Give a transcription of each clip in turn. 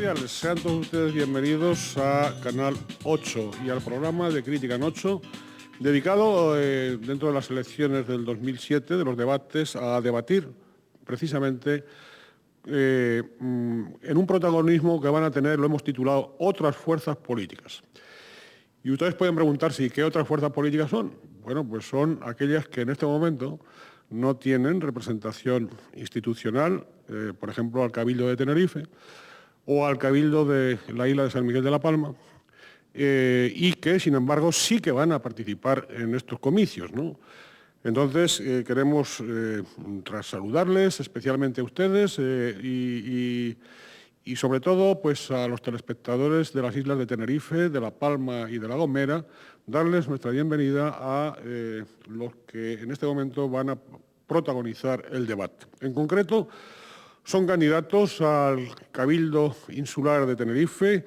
cordiales. Sean todos ustedes bienvenidos a Canal 8 y al programa de Crítica en 8, dedicado dentro de las elecciones del 2007, de los debates, a debatir precisamente en un protagonismo que van a tener, lo hemos titulado, otras fuerzas políticas. Y ustedes pueden preguntarse, ¿qué otras fuerzas políticas son? Bueno, pues son aquellas que en este momento no tienen representación institucional, por ejemplo, al Cabildo de Tenerife o al Cabildo de la isla de San Miguel de la Palma, y que, sin embargo, sí que van a participar en estos comicios, ¿no? Entonces, queremos tras saludarles, especialmente a ustedes, y sobre todo pues, a los telespectadores de las islas de Tenerife, de La Palma y de La Gomera, darles nuestra bienvenida a los que en este momento van a protagonizar el debate. En concreto, son candidatos al Cabildo Insular de Tenerife,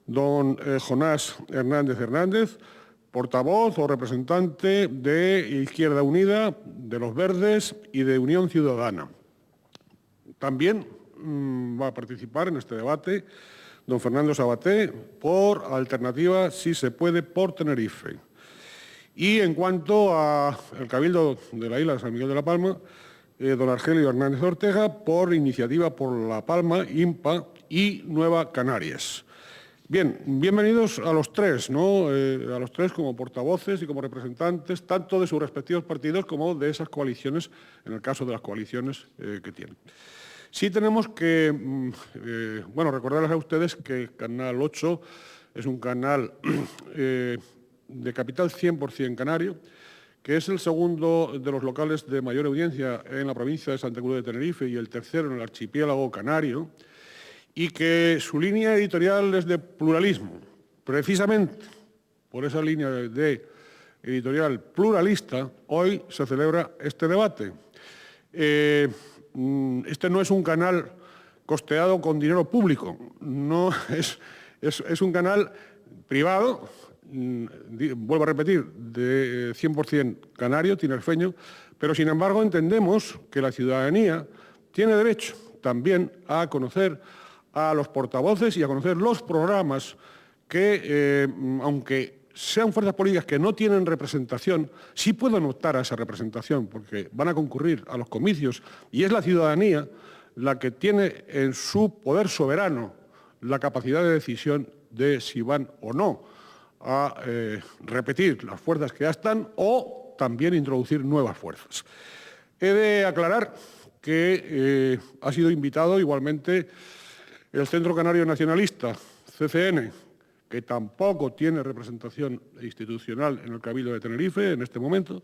don Jonás Hernández Hernández, portavoz o representante de Izquierda Unida, de Los Verdes y de Unión Ciudadana. También va a participar en este debate don Fernando Sabaté, por Alternativa Sí se puede, por Tenerife. Y en cuanto al Cabildo de la isla de San Miguel de la Palma, don Argelio Hernández Ortega, por Iniciativa por La Palma, INPA y Nueva Canarias. Bien, bienvenidos a los tres, ¿no? A los tres como portavoces y como representantes, tanto de sus respectivos partidos como de esas coaliciones, en el caso de las coaliciones que tienen. Sí tenemos que, recordarles a ustedes que Canal 8 es un canal de capital 100% canario, que es el segundo de los locales de mayor audiencia en la provincia de Santa Cruz de Tenerife y el tercero en el archipiélago canario, y que su línea editorial es de pluralismo. Precisamente por esa línea de editorial pluralista, hoy se celebra este debate. Este no es un canal costeado con dinero público, no es un canal privado, vuelvo a repetir, de 100% canario, tinerfeño, pero sin embargo entendemos que la ciudadanía tiene derecho también a conocer a los portavoces y a conocer los programas que, aunque sean fuerzas políticas que no tienen representación, sí pueden optar a esa representación, porque van a concurrir a los comicios y es la ciudadanía la que tiene en su poder soberano la capacidad de decisión de si van o no a repetir las fuerzas que ya están o también introducir nuevas fuerzas. He de aclarar que ha sido invitado igualmente el Centro Canario Nacionalista, CCN, que tampoco tiene representación institucional en el Cabildo de Tenerife en este momento.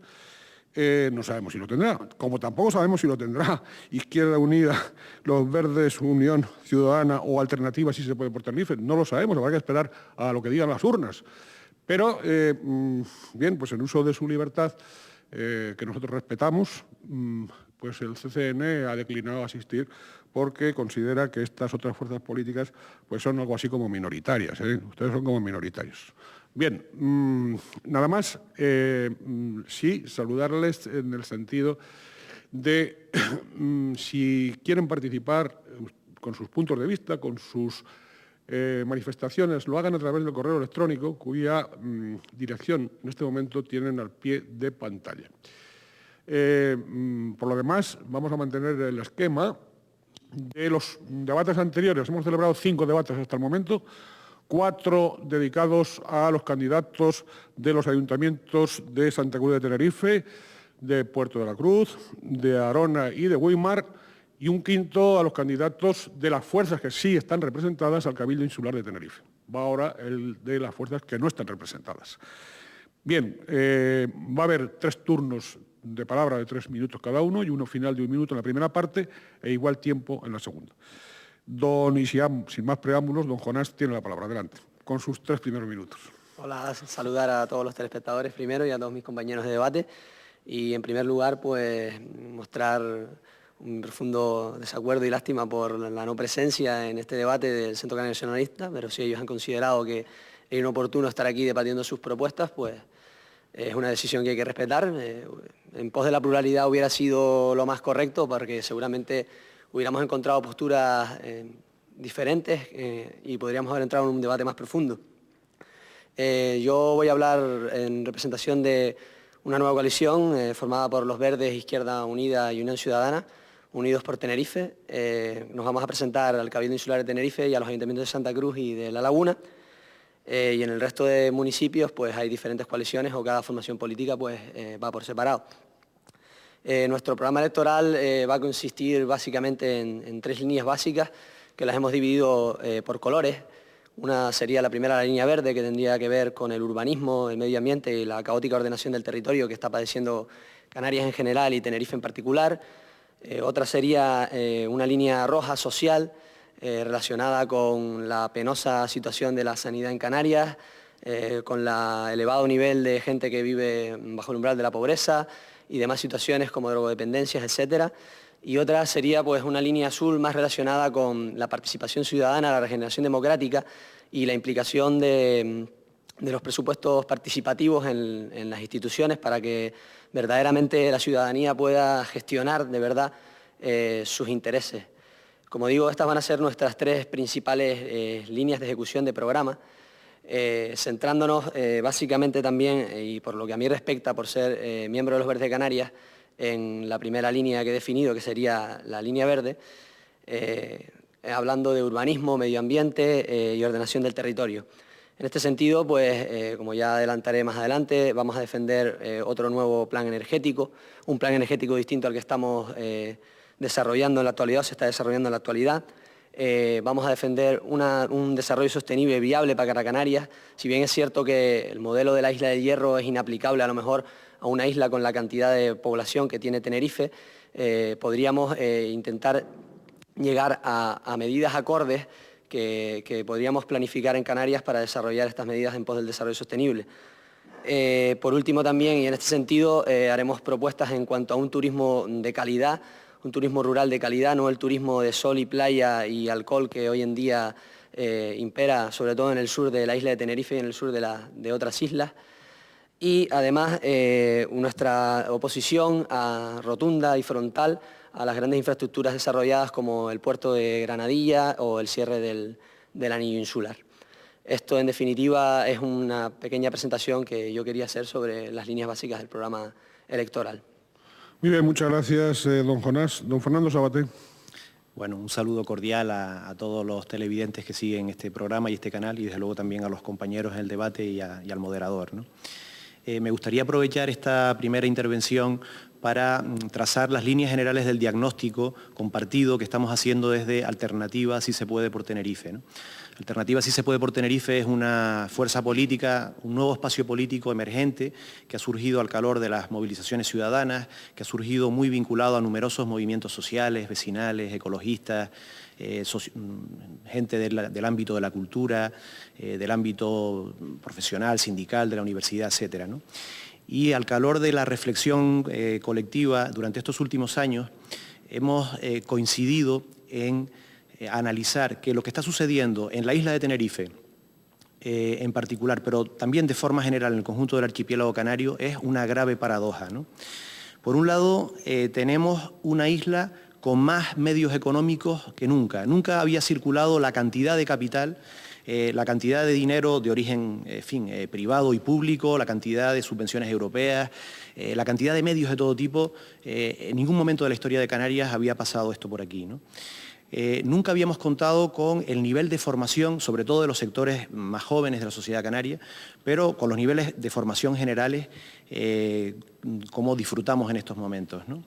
No sabemos si lo tendrá, como tampoco sabemos si lo tendrá Izquierda Unida, Los Verdes, Unión Ciudadana o Alternativa Si se puede, por Tenerife. No lo sabemos, habrá que esperar a lo que digan las urnas. Pero, bien, pues en uso de su libertad, que nosotros respetamos, pues el CCN ha declinado asistir porque considera que estas otras fuerzas políticas pues son algo así como minoritarias. Ustedes son como minoritarios. Bien, nada más, sí, saludarles en el sentido de si quieren participar con sus puntos de vista, con sus manifestaciones, lo hagan a través del correo electrónico, cuya dirección en este momento tienen al pie de pantalla. Por lo demás, vamos a mantener el esquema de los debates anteriores. Hemos celebrado 5 debates hasta el momento, 4 dedicados a los candidatos de los ayuntamientos de Santa Cruz de Tenerife, de Puerto de la Cruz, de Arona y de Güímar, y un 5º a los candidatos de las fuerzas que sí están representadas al Cabildo Insular de Tenerife. Va ahora el de las fuerzas que no están representadas. Bien, va a haber 3 turnos de palabra de 3 minutos cada uno y uno final de 1 minuto en la primera parte e igual tiempo en la segunda. Sin más preámbulos, don Jonás tiene la palabra. Adelante, con sus 3 primeros minutos. Hola, saludar a todos los telespectadores primero y a todos mis compañeros de debate. Y en primer lugar, pues mostrar un profundo desacuerdo y lástima por la no presencia en este debate del Centro Canario Nacionalista, pero si ellos han considerado que es inoportuno estar aquí debatiendo sus propuestas, pues es una decisión que hay que respetar. En pos de la pluralidad hubiera sido lo más correcto, porque seguramente hubiéramos encontrado posturas diferentes y podríamos haber entrado en un debate más profundo. Yo voy a hablar en representación de una nueva coalición formada por Los Verdes, Izquierda Unida y Unión Ciudadana, Unidos por Tenerife. Nos vamos a presentar al Cabildo Insular de Tenerife y a los ayuntamientos de Santa Cruz y de La Laguna. Y en el resto de municipios pues hay diferentes coaliciones o cada formación política pues va por separado. Nuestro programa electoral va a consistir básicamente en 3 líneas básicas que las hemos dividido por colores. Una sería la primera, la línea verde, que tendría que ver con el urbanismo, el medio ambiente y la caótica ordenación del territorio que está padeciendo Canarias en general y Tenerife en particular. Otra sería una línea roja social relacionada con la penosa situación de la sanidad en Canarias, con el elevado nivel de gente que vive bajo el umbral de la pobreza y demás situaciones como drogodependencias, etcétera. Y otra sería pues una línea azul más relacionada con la participación ciudadana, la regeneración democrática y la implicación de los presupuestos participativos en las instituciones para que verdaderamente la ciudadanía pueda gestionar de verdad sus intereses. Como digo, estas van a ser nuestras 3 principales líneas de ejecución de programa, centrándonos básicamente también, y por lo que a mí respecta, por ser miembro de Los Verdes de Canarias, en la primera línea que he definido, que sería la línea verde, hablando de urbanismo, medio ambiente y ordenación del territorio. En este sentido, pues, como ya adelantaré más adelante, vamos a defender otro nuevo plan energético, un plan energético distinto al que estamos desarrollando en la actualidad, se está desarrollando en la actualidad. Vamos a defender un desarrollo sostenible, viable para Canarias. Si bien es cierto que el modelo de la isla de Hierro es inaplicable a lo mejor a una isla con la cantidad de población que tiene Tenerife, podríamos intentar llegar a medidas acordes que podríamos planificar en Canarias para desarrollar estas medidas en pos del desarrollo sostenible. Por último también, y en este sentido, haremos propuestas en cuanto a un turismo de calidad, un turismo rural de calidad, no el turismo de sol y playa y alcohol que hoy en día impera, sobre todo en el sur de la isla de Tenerife y en el sur de otras islas. Y además nuestra oposición rotunda y frontal a las grandes infraestructuras desarrolladas como el puerto de Granadilla o el cierre del anillo insular. Esto en definitiva es una pequeña presentación que yo quería hacer sobre las líneas básicas del programa electoral. Muy bien, muchas gracias, don Jonás. Don Fernando Sabaté. Bueno, un saludo cordial a todos los televidentes que siguen este programa y este canal y desde luego también a los compañeros en el debate y al moderador, ¿no? Me gustaría aprovechar esta primera intervención para trazar las líneas generales del diagnóstico compartido que estamos haciendo desde Alternativa Sí se puede por Tenerife, ¿no? Alternativa Sí se puede por Tenerife es una fuerza política, un nuevo espacio político emergente que ha surgido al calor de las movilizaciones ciudadanas, que ha surgido muy vinculado a numerosos movimientos sociales, vecinales, ecologistas, gente del ámbito de la cultura, del ámbito profesional, sindical, de la universidad, etcétera, ¿no? Y al calor de la reflexión colectiva durante estos últimos años hemos coincidido en analizar que lo que está sucediendo en la isla de Tenerife en particular, pero también de forma general en el conjunto del archipiélago canario, es una grave paradoja, ¿no? Por un lado, tenemos una isla con más medios económicos que nunca. Nunca había circulado la cantidad de capital, la cantidad de dinero de origen privado y público, la cantidad de subvenciones europeas, la cantidad de medios de todo tipo. En ningún momento de la historia de Canarias había pasado esto por aquí, ¿no? Nunca habíamos contado con el nivel de formación, sobre todo de los sectores más jóvenes de la sociedad canaria, pero con los niveles de formación generales como disfrutamos en estos momentos, ¿no?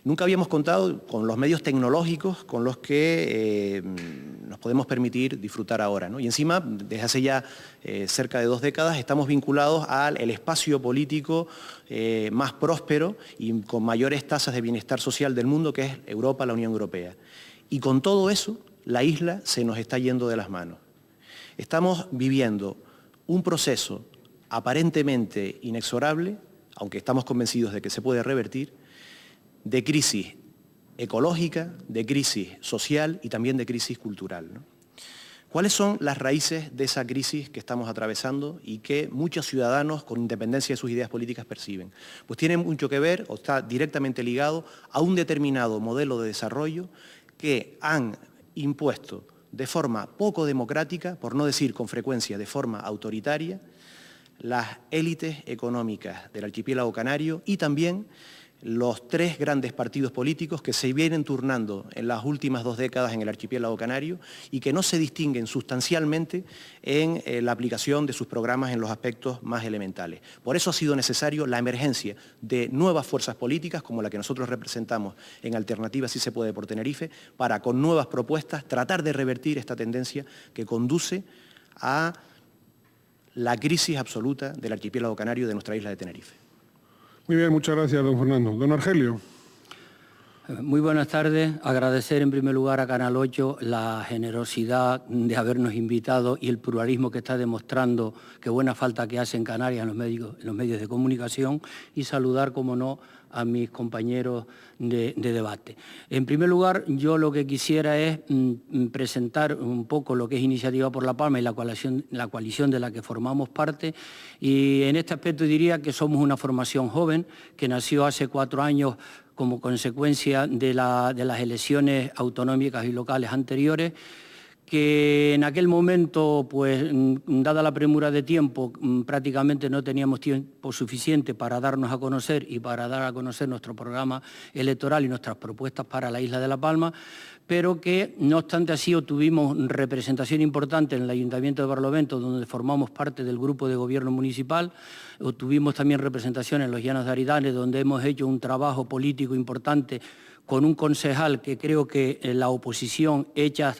Nunca habíamos contado con los medios tecnológicos con los que nos podemos permitir disfrutar ahora, ¿no? Y encima, desde hace ya cerca de 2 décadas, estamos vinculados al espacio político más próspero y con mayores tasas de bienestar social del mundo, que es Europa, la Unión Europea. Y con todo eso, la isla se nos está yendo de las manos. Estamos viviendo un proceso aparentemente inexorable, aunque estamos convencidos de que se puede revertir, de crisis ecológica, de crisis social y también de crisis cultural, ¿no? ¿Cuáles son las raíces de esa crisis que estamos atravesando y que muchos ciudadanos, con independencia de sus ideas políticas, perciben? Pues tiene mucho que ver o está directamente ligado a un determinado modelo de desarrollo que han impuesto de forma poco democrática, por no decir con frecuencia de forma autoritaria, las élites económicas del archipiélago canario y también los tres grandes partidos políticos que se vienen turnando en las últimas 2 décadas en el archipiélago canario y que no se distinguen sustancialmente en la aplicación de sus programas en los aspectos más elementales. Por eso ha sido necesario la emergencia de nuevas fuerzas políticas, como la que nosotros representamos en Alternativa Sí se puede por Tenerife, para con nuevas propuestas tratar de revertir esta tendencia que conduce a la crisis absoluta del archipiélago canario de nuestra isla de Tenerife. Muy bien, muchas gracias, don Fernando. Don Argelio. Muy buenas tardes. Agradecer en primer lugar a Canal 8 la generosidad de habernos invitado y el pluralismo que está demostrando, que buena falta que hace en Canarias en los medios de comunicación, y saludar, como no, a mis compañeros de debate. En primer lugar, yo lo que quisiera es presentar un poco lo que es Iniciativa por La Palma y la coalición de la que formamos parte, y en este aspecto diría que somos una formación joven que nació hace 4 años como consecuencia de las elecciones autonómicas y locales anteriores, que en aquel momento, pues, dada la premura de tiempo, prácticamente no teníamos tiempo suficiente para darnos a conocer y para dar a conocer nuestro programa electoral y nuestras propuestas para la isla de La Palma, pero que, no obstante así, obtuvimos representación importante en el Ayuntamiento de Barlovento, donde formamos parte del grupo de gobierno municipal. Obtuvimos también representación en los Llanos de Aridane, donde hemos hecho un trabajo político importante con un concejal que creo que la oposición hecha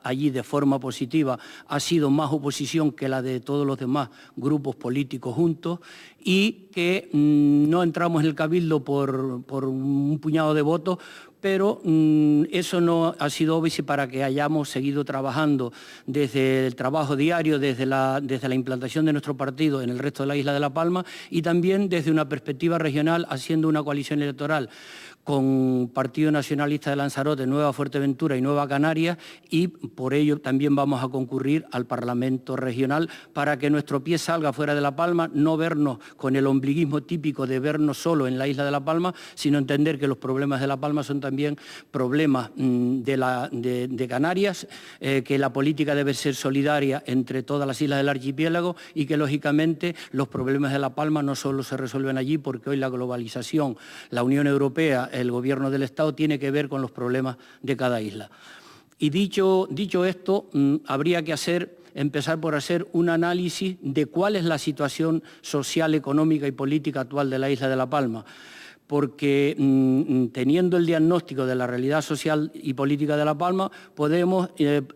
allí de forma positiva ha sido más oposición que la de todos los demás grupos políticos juntos, y que no entramos en el Cabildo por un puñado de votos, pero eso no ha sido obvio para que hayamos seguido trabajando desde el trabajo diario, desde la implantación de nuestro partido en el resto de la isla de La Palma, y también desde una perspectiva regional, haciendo una coalición electoral con Partido Nacionalista de Lanzarote, Nueva Fuerteventura y Nueva Canarias, y por ello también vamos a concurrir al Parlamento regional para que nuestro pie salga fuera de La Palma, no vernos con el ombliguismo típico de vernos solo en la isla de La Palma, sino entender que los problemas de La Palma son también problemas de Canarias, que la política debe ser solidaria entre todas las islas del archipiélago y que, lógicamente, los problemas de La Palma no solo se resuelven allí, porque hoy la globalización, la Unión Europea, el Gobierno del Estado, tiene que ver con los problemas de cada isla. Y dicho esto, habría que empezar por hacer un análisis de cuál es la situación social, económica y política actual de la isla de La Palma, porque teniendo el diagnóstico de la realidad social y política de La Palma, podemos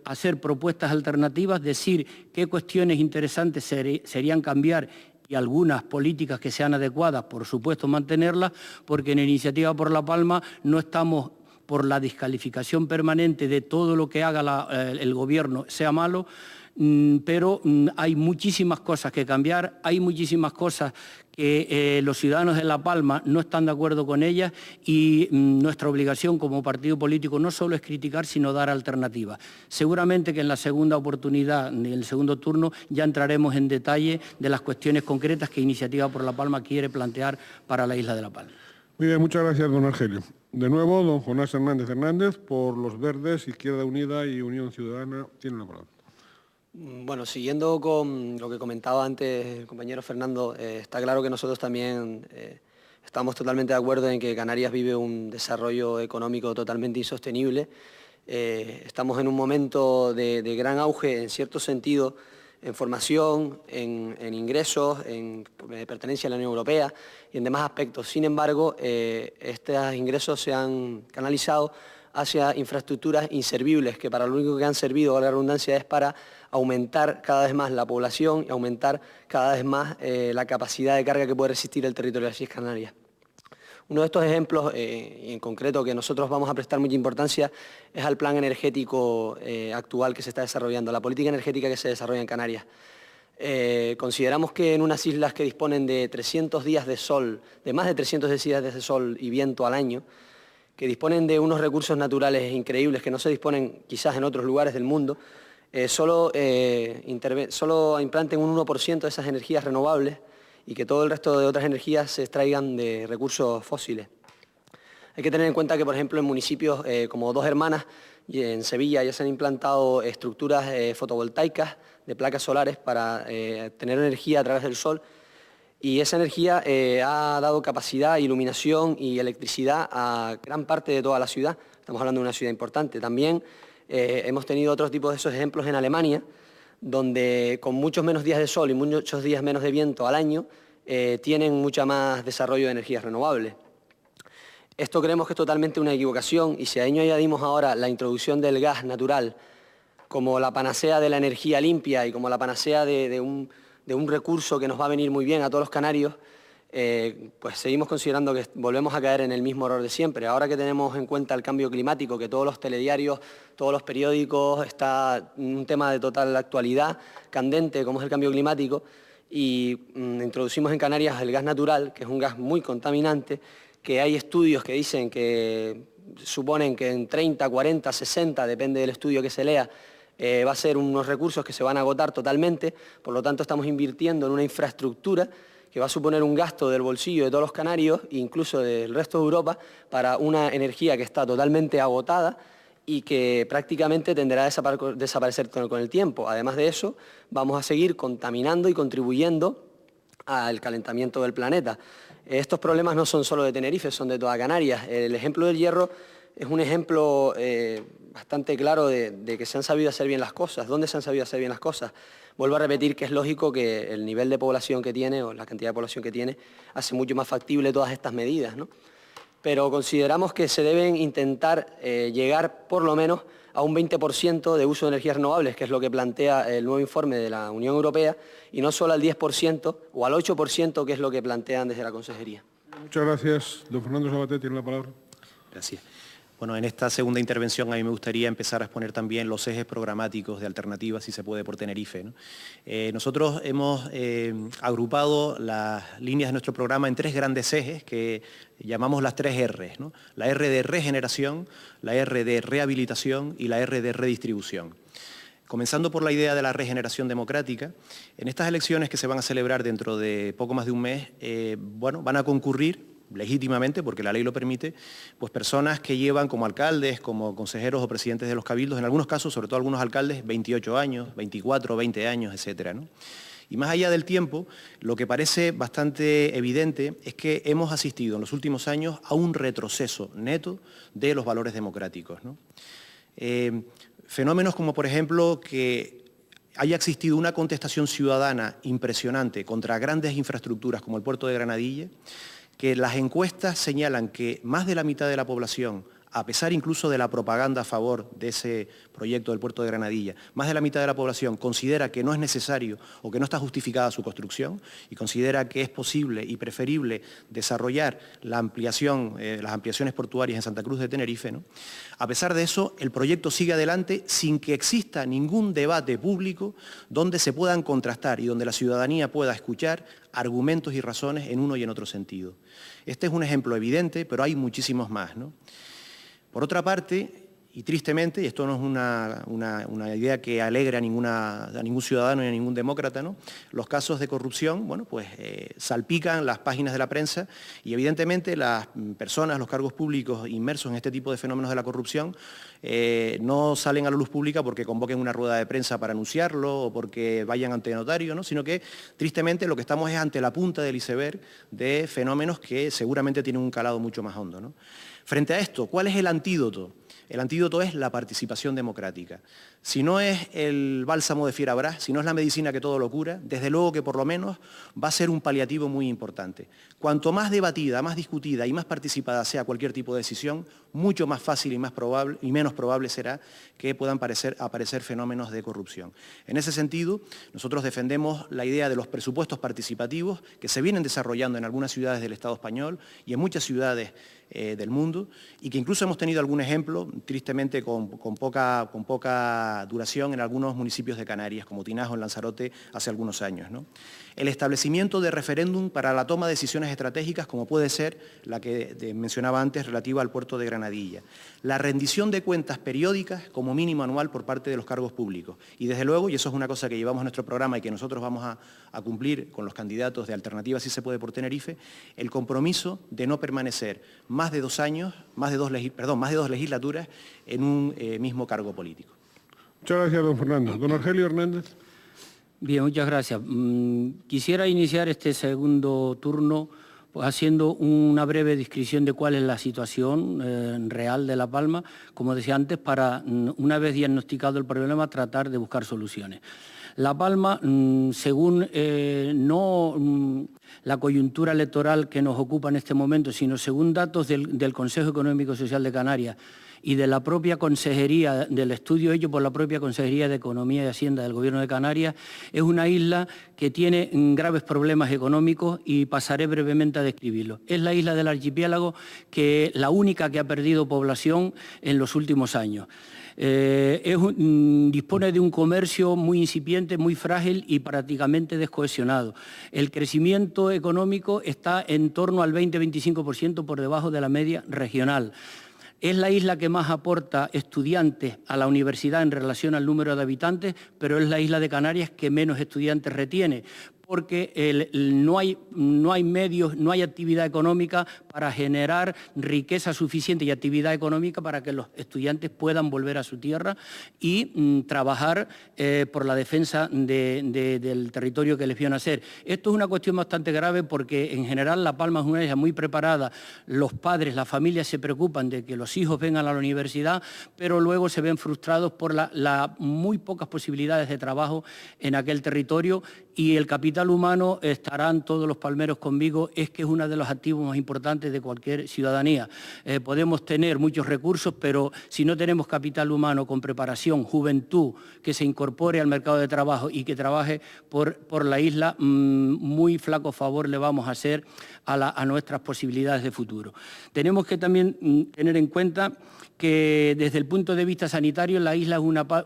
hacer propuestas alternativas, decir qué cuestiones interesantes serían cambiar, y algunas políticas que sean adecuadas, por supuesto, mantenerlas, porque en Iniciativa por La Palma no estamos por la descalificación permanente de todo lo que haga el Gobierno sea malo, pero hay muchísimas cosas que cambiar, hay muchísimas cosas que los ciudadanos de La Palma no están de acuerdo con ellas, y nuestra obligación como partido político no solo es criticar, sino dar alternativas. Seguramente que en la segunda oportunidad, en el segundo turno, ya entraremos en detalle de las cuestiones concretas que Iniciativa por La Palma quiere plantear para la isla de La Palma. Muy bien, muchas gracias, don Argelio. De nuevo, don Jonás Hernández, por los Verdes, Izquierda Unida y Unión Ciudadana, tiene la palabra. Bueno, siguiendo con lo que comentaba antes el compañero Fernando, está claro que nosotros también estamos totalmente de acuerdo en que Canarias vive un desarrollo económico totalmente insostenible. Estamos en un momento de gran auge, en cierto sentido, en formación, en ingresos, en pertenencia a la Unión Europea y en demás aspectos. Sin embargo, estos ingresos se han canalizado hacia infraestructuras inservibles, que para lo único que han servido, a la redundancia, es para aumentar cada vez más la población y aumentar cada vez más la capacidad de carga que puede resistir el territorio de las Islas Canarias. Uno de estos ejemplos, y en concreto que nosotros vamos a prestar mucha importancia, es al plan energético actual que se está desarrollando, la política energética que se desarrolla en Canarias. Consideramos que en unas islas que disponen de 300 días de sol, de más de 300 días de sol y viento al año, que disponen de unos recursos naturales increíbles que no se disponen quizás en otros lugares del mundo, solo implanten un 1% de esas energías renovables y que todo el resto de otras energías se extraigan de recursos fósiles. Hay que tener en cuenta que, por ejemplo, en municipios como Dos Hermanas Y en Sevilla ya se han implantado estructuras fotovoltaicas de placas solares para tener energía a través del sol, y esa energía ha dado capacidad, iluminación y electricidad a gran parte de toda la ciudad. Estamos hablando de una ciudad importante. También hemos tenido otros tipos de esos ejemplos en Alemania, donde con muchos menos días de sol y muchos días menos de viento al año, tienen mucha más desarrollo de energías renovables. Esto creemos que es totalmente una equivocación, y si a ello añadimos ahora la introducción del gas natural como la panacea de la energía limpia y como la panacea de un recurso que nos va a venir muy bien a todos los canarios, pues seguimos considerando que volvemos a caer en el mismo error de siempre. Ahora que tenemos en cuenta el cambio climático, que todos los telediarios, todos los periódicos, está un tema de total actualidad, candente, como es el cambio climático, y introducimos en Canarias el gas natural, que es un gas muy contaminante, que hay estudios que dicen que suponen que en 30, 40, 60, depende del estudio que se lea, va a ser unos recursos que se van a agotar totalmente. Por lo tanto, estamos invirtiendo en una infraestructura que va a suponer un gasto del bolsillo de todos los canarios, incluso del resto de Europa, para una energía que está totalmente agotada y que prácticamente tenderá a desaparecer con el tiempo. Además de eso, vamos a seguir contaminando y contribuyendo al calentamiento del planeta. Estos problemas no son solo de Tenerife, son de toda Canarias. El ejemplo del Hierro es un ejemplo bastante claro de que se han sabido hacer bien las cosas. ¿Dónde se han sabido hacer bien las cosas? Vuelvo a repetir que es lógico que el nivel de población que tiene, o la cantidad de población que tiene, hace mucho más factible todas estas medidas, ¿no? Pero consideramos que se deben intentar llegar por lo menos a un 20% de uso de energías renovables, que es lo que plantea el nuevo informe de la Unión Europea, y no solo al 10% o al 8%, que es lo que plantean desde la Consejería. Muchas gracias. Don Fernando Sabaté tiene la palabra. Gracias. Bueno, en esta segunda intervención a mí me gustaría empezar a exponer también los ejes programáticos de Alternativa, si se puede, por Tenerife, ¿no? Nosotros hemos agrupado las líneas de nuestro programa en 3 grandes ejes que llamamos las 3 Rs, ¿no? La R de regeneración, la R de rehabilitación y la R de redistribución. Comenzando por la idea de la regeneración democrática, en estas elecciones que se van a celebrar dentro de poco más de un mes, bueno, van a concurrir legítimamente, porque la ley lo permite, pues personas que llevan como alcaldes, como consejeros o presidentes de los cabildos, en algunos casos, sobre todo algunos alcaldes, 28 años, 24, 20 años, etcétera, ¿no? Y más allá del tiempo, lo que parece bastante evidente es que hemos asistido en los últimos años a un retroceso neto de los valores democráticos, ¿no? Fenómenos como, por ejemplo, que haya existido una contestación ciudadana impresionante contra grandes infraestructuras como el puerto de Granadilla, que las encuestas señalan que más de la mitad de la población, a pesar incluso de la propaganda a favor de ese proyecto del puerto de Granadilla, más de la mitad de la población considera que no es necesario o que no está justificada su construcción y considera que es posible y preferible desarrollar la ampliación, las ampliaciones portuarias en Santa Cruz de Tenerife, ¿no? A pesar de eso, el proyecto sigue adelante sin que exista ningún debate público donde se puedan contrastar y donde la ciudadanía pueda escuchar argumentos y razones en uno y en otro sentido. Este es un ejemplo evidente, pero hay muchísimos más, ¿no? Por otra parte, y tristemente, y esto no es una idea que alegre a ningún ciudadano ni a ningún demócrata, ¿no? Los casos de corrupción, bueno, pues salpican las páginas de la prensa y evidentemente las personas, los cargos públicos inmersos en este tipo de fenómenos de la corrupción no salen a la luz pública porque convoquen una rueda de prensa para anunciarlo o porque vayan ante notario, ¿no? Sino que tristemente lo que estamos es ante la punta del iceberg de fenómenos que seguramente tienen un calado mucho más hondo, ¿no? Frente a esto, ¿cuál es el antídoto? El antídoto es la participación democrática. Si no es el bálsamo de Fierabras, si no es la medicina que todo lo cura, desde luego que por lo menos va a ser un paliativo muy importante. Cuanto más debatida, más discutida y más participada sea cualquier tipo de decisión, mucho más fácil y más probable y menos probable será que puedan aparecer fenómenos de corrupción. En ese sentido, nosotros defendemos la idea de los presupuestos participativos que se vienen desarrollando en algunas ciudades del Estado español y en muchas ciudades del mundo y que incluso hemos tenido algún ejemplo, tristemente con poca duración en algunos municipios de Canarias, como Tinajo, en Lanzarote, hace algunos años, ¿no? El establecimiento de referéndum para la toma de decisiones estratégicas, como puede ser la que mencionaba antes relativa al puerto de Granadilla. La rendición de cuentas periódicas como mínimo anual por parte de los cargos públicos. Y desde luego, y eso es una cosa que llevamos en nuestro programa y que nosotros vamos a cumplir con los candidatos de Alternativa, si se puede, por Tenerife, el compromiso de no permanecer más de 2 años más de dos legislaturas en un mismo cargo político. Muchas gracias, don Fernando. Don Argelio Hernández. Bien, muchas gracias. Quisiera iniciar este segundo turno pues, haciendo una breve descripción de cuál es la situación real de La Palma, como decía antes, para, una vez diagnosticado el problema, tratar de buscar soluciones. La Palma, según no la coyuntura electoral que nos ocupa en este momento, sino según datos del Consejo Económico y Social de Canarias y de la propia consejería, del estudio hecho por la propia Consejería de Economía y Hacienda del Gobierno de Canarias, es una isla que tiene graves problemas económicos y pasaré brevemente a describirlo. Es la isla del archipiélago que la única que ha perdido población en los últimos años. Dispone de un comercio muy incipiente, muy frágil y prácticamente descohesionado. El crecimiento económico está en torno al 20-25% por debajo de la media regional. Es la isla que más aporta estudiantes a la universidad en relación al número de habitantes, pero es la isla de Canarias que menos estudiantes retiene, porque no hay medios, no hay actividad económica para generar riqueza suficiente y actividad económica para que los estudiantes puedan volver a su tierra y trabajar por la defensa del territorio que les vio nacer. Esto es una cuestión bastante grave porque en general La Palma es una isla muy preparada, los padres, las familias se preocupan de que los hijos vengan a la universidad, pero luego se ven frustrados por las muy pocas posibilidades de trabajo en aquel territorio y el capital humano, estarán todos los palmeros conmigo, es que es uno de los activos más importantes de cualquier ciudadanía. Podemos tener muchos recursos, pero si no tenemos capital humano con preparación, juventud, que se incorpore al mercado de trabajo y que trabaje por la isla, muy flaco favor le vamos a hacer a nuestras posibilidades de futuro. Tenemos que también tener en cuenta que desde el punto de vista sanitario La Palma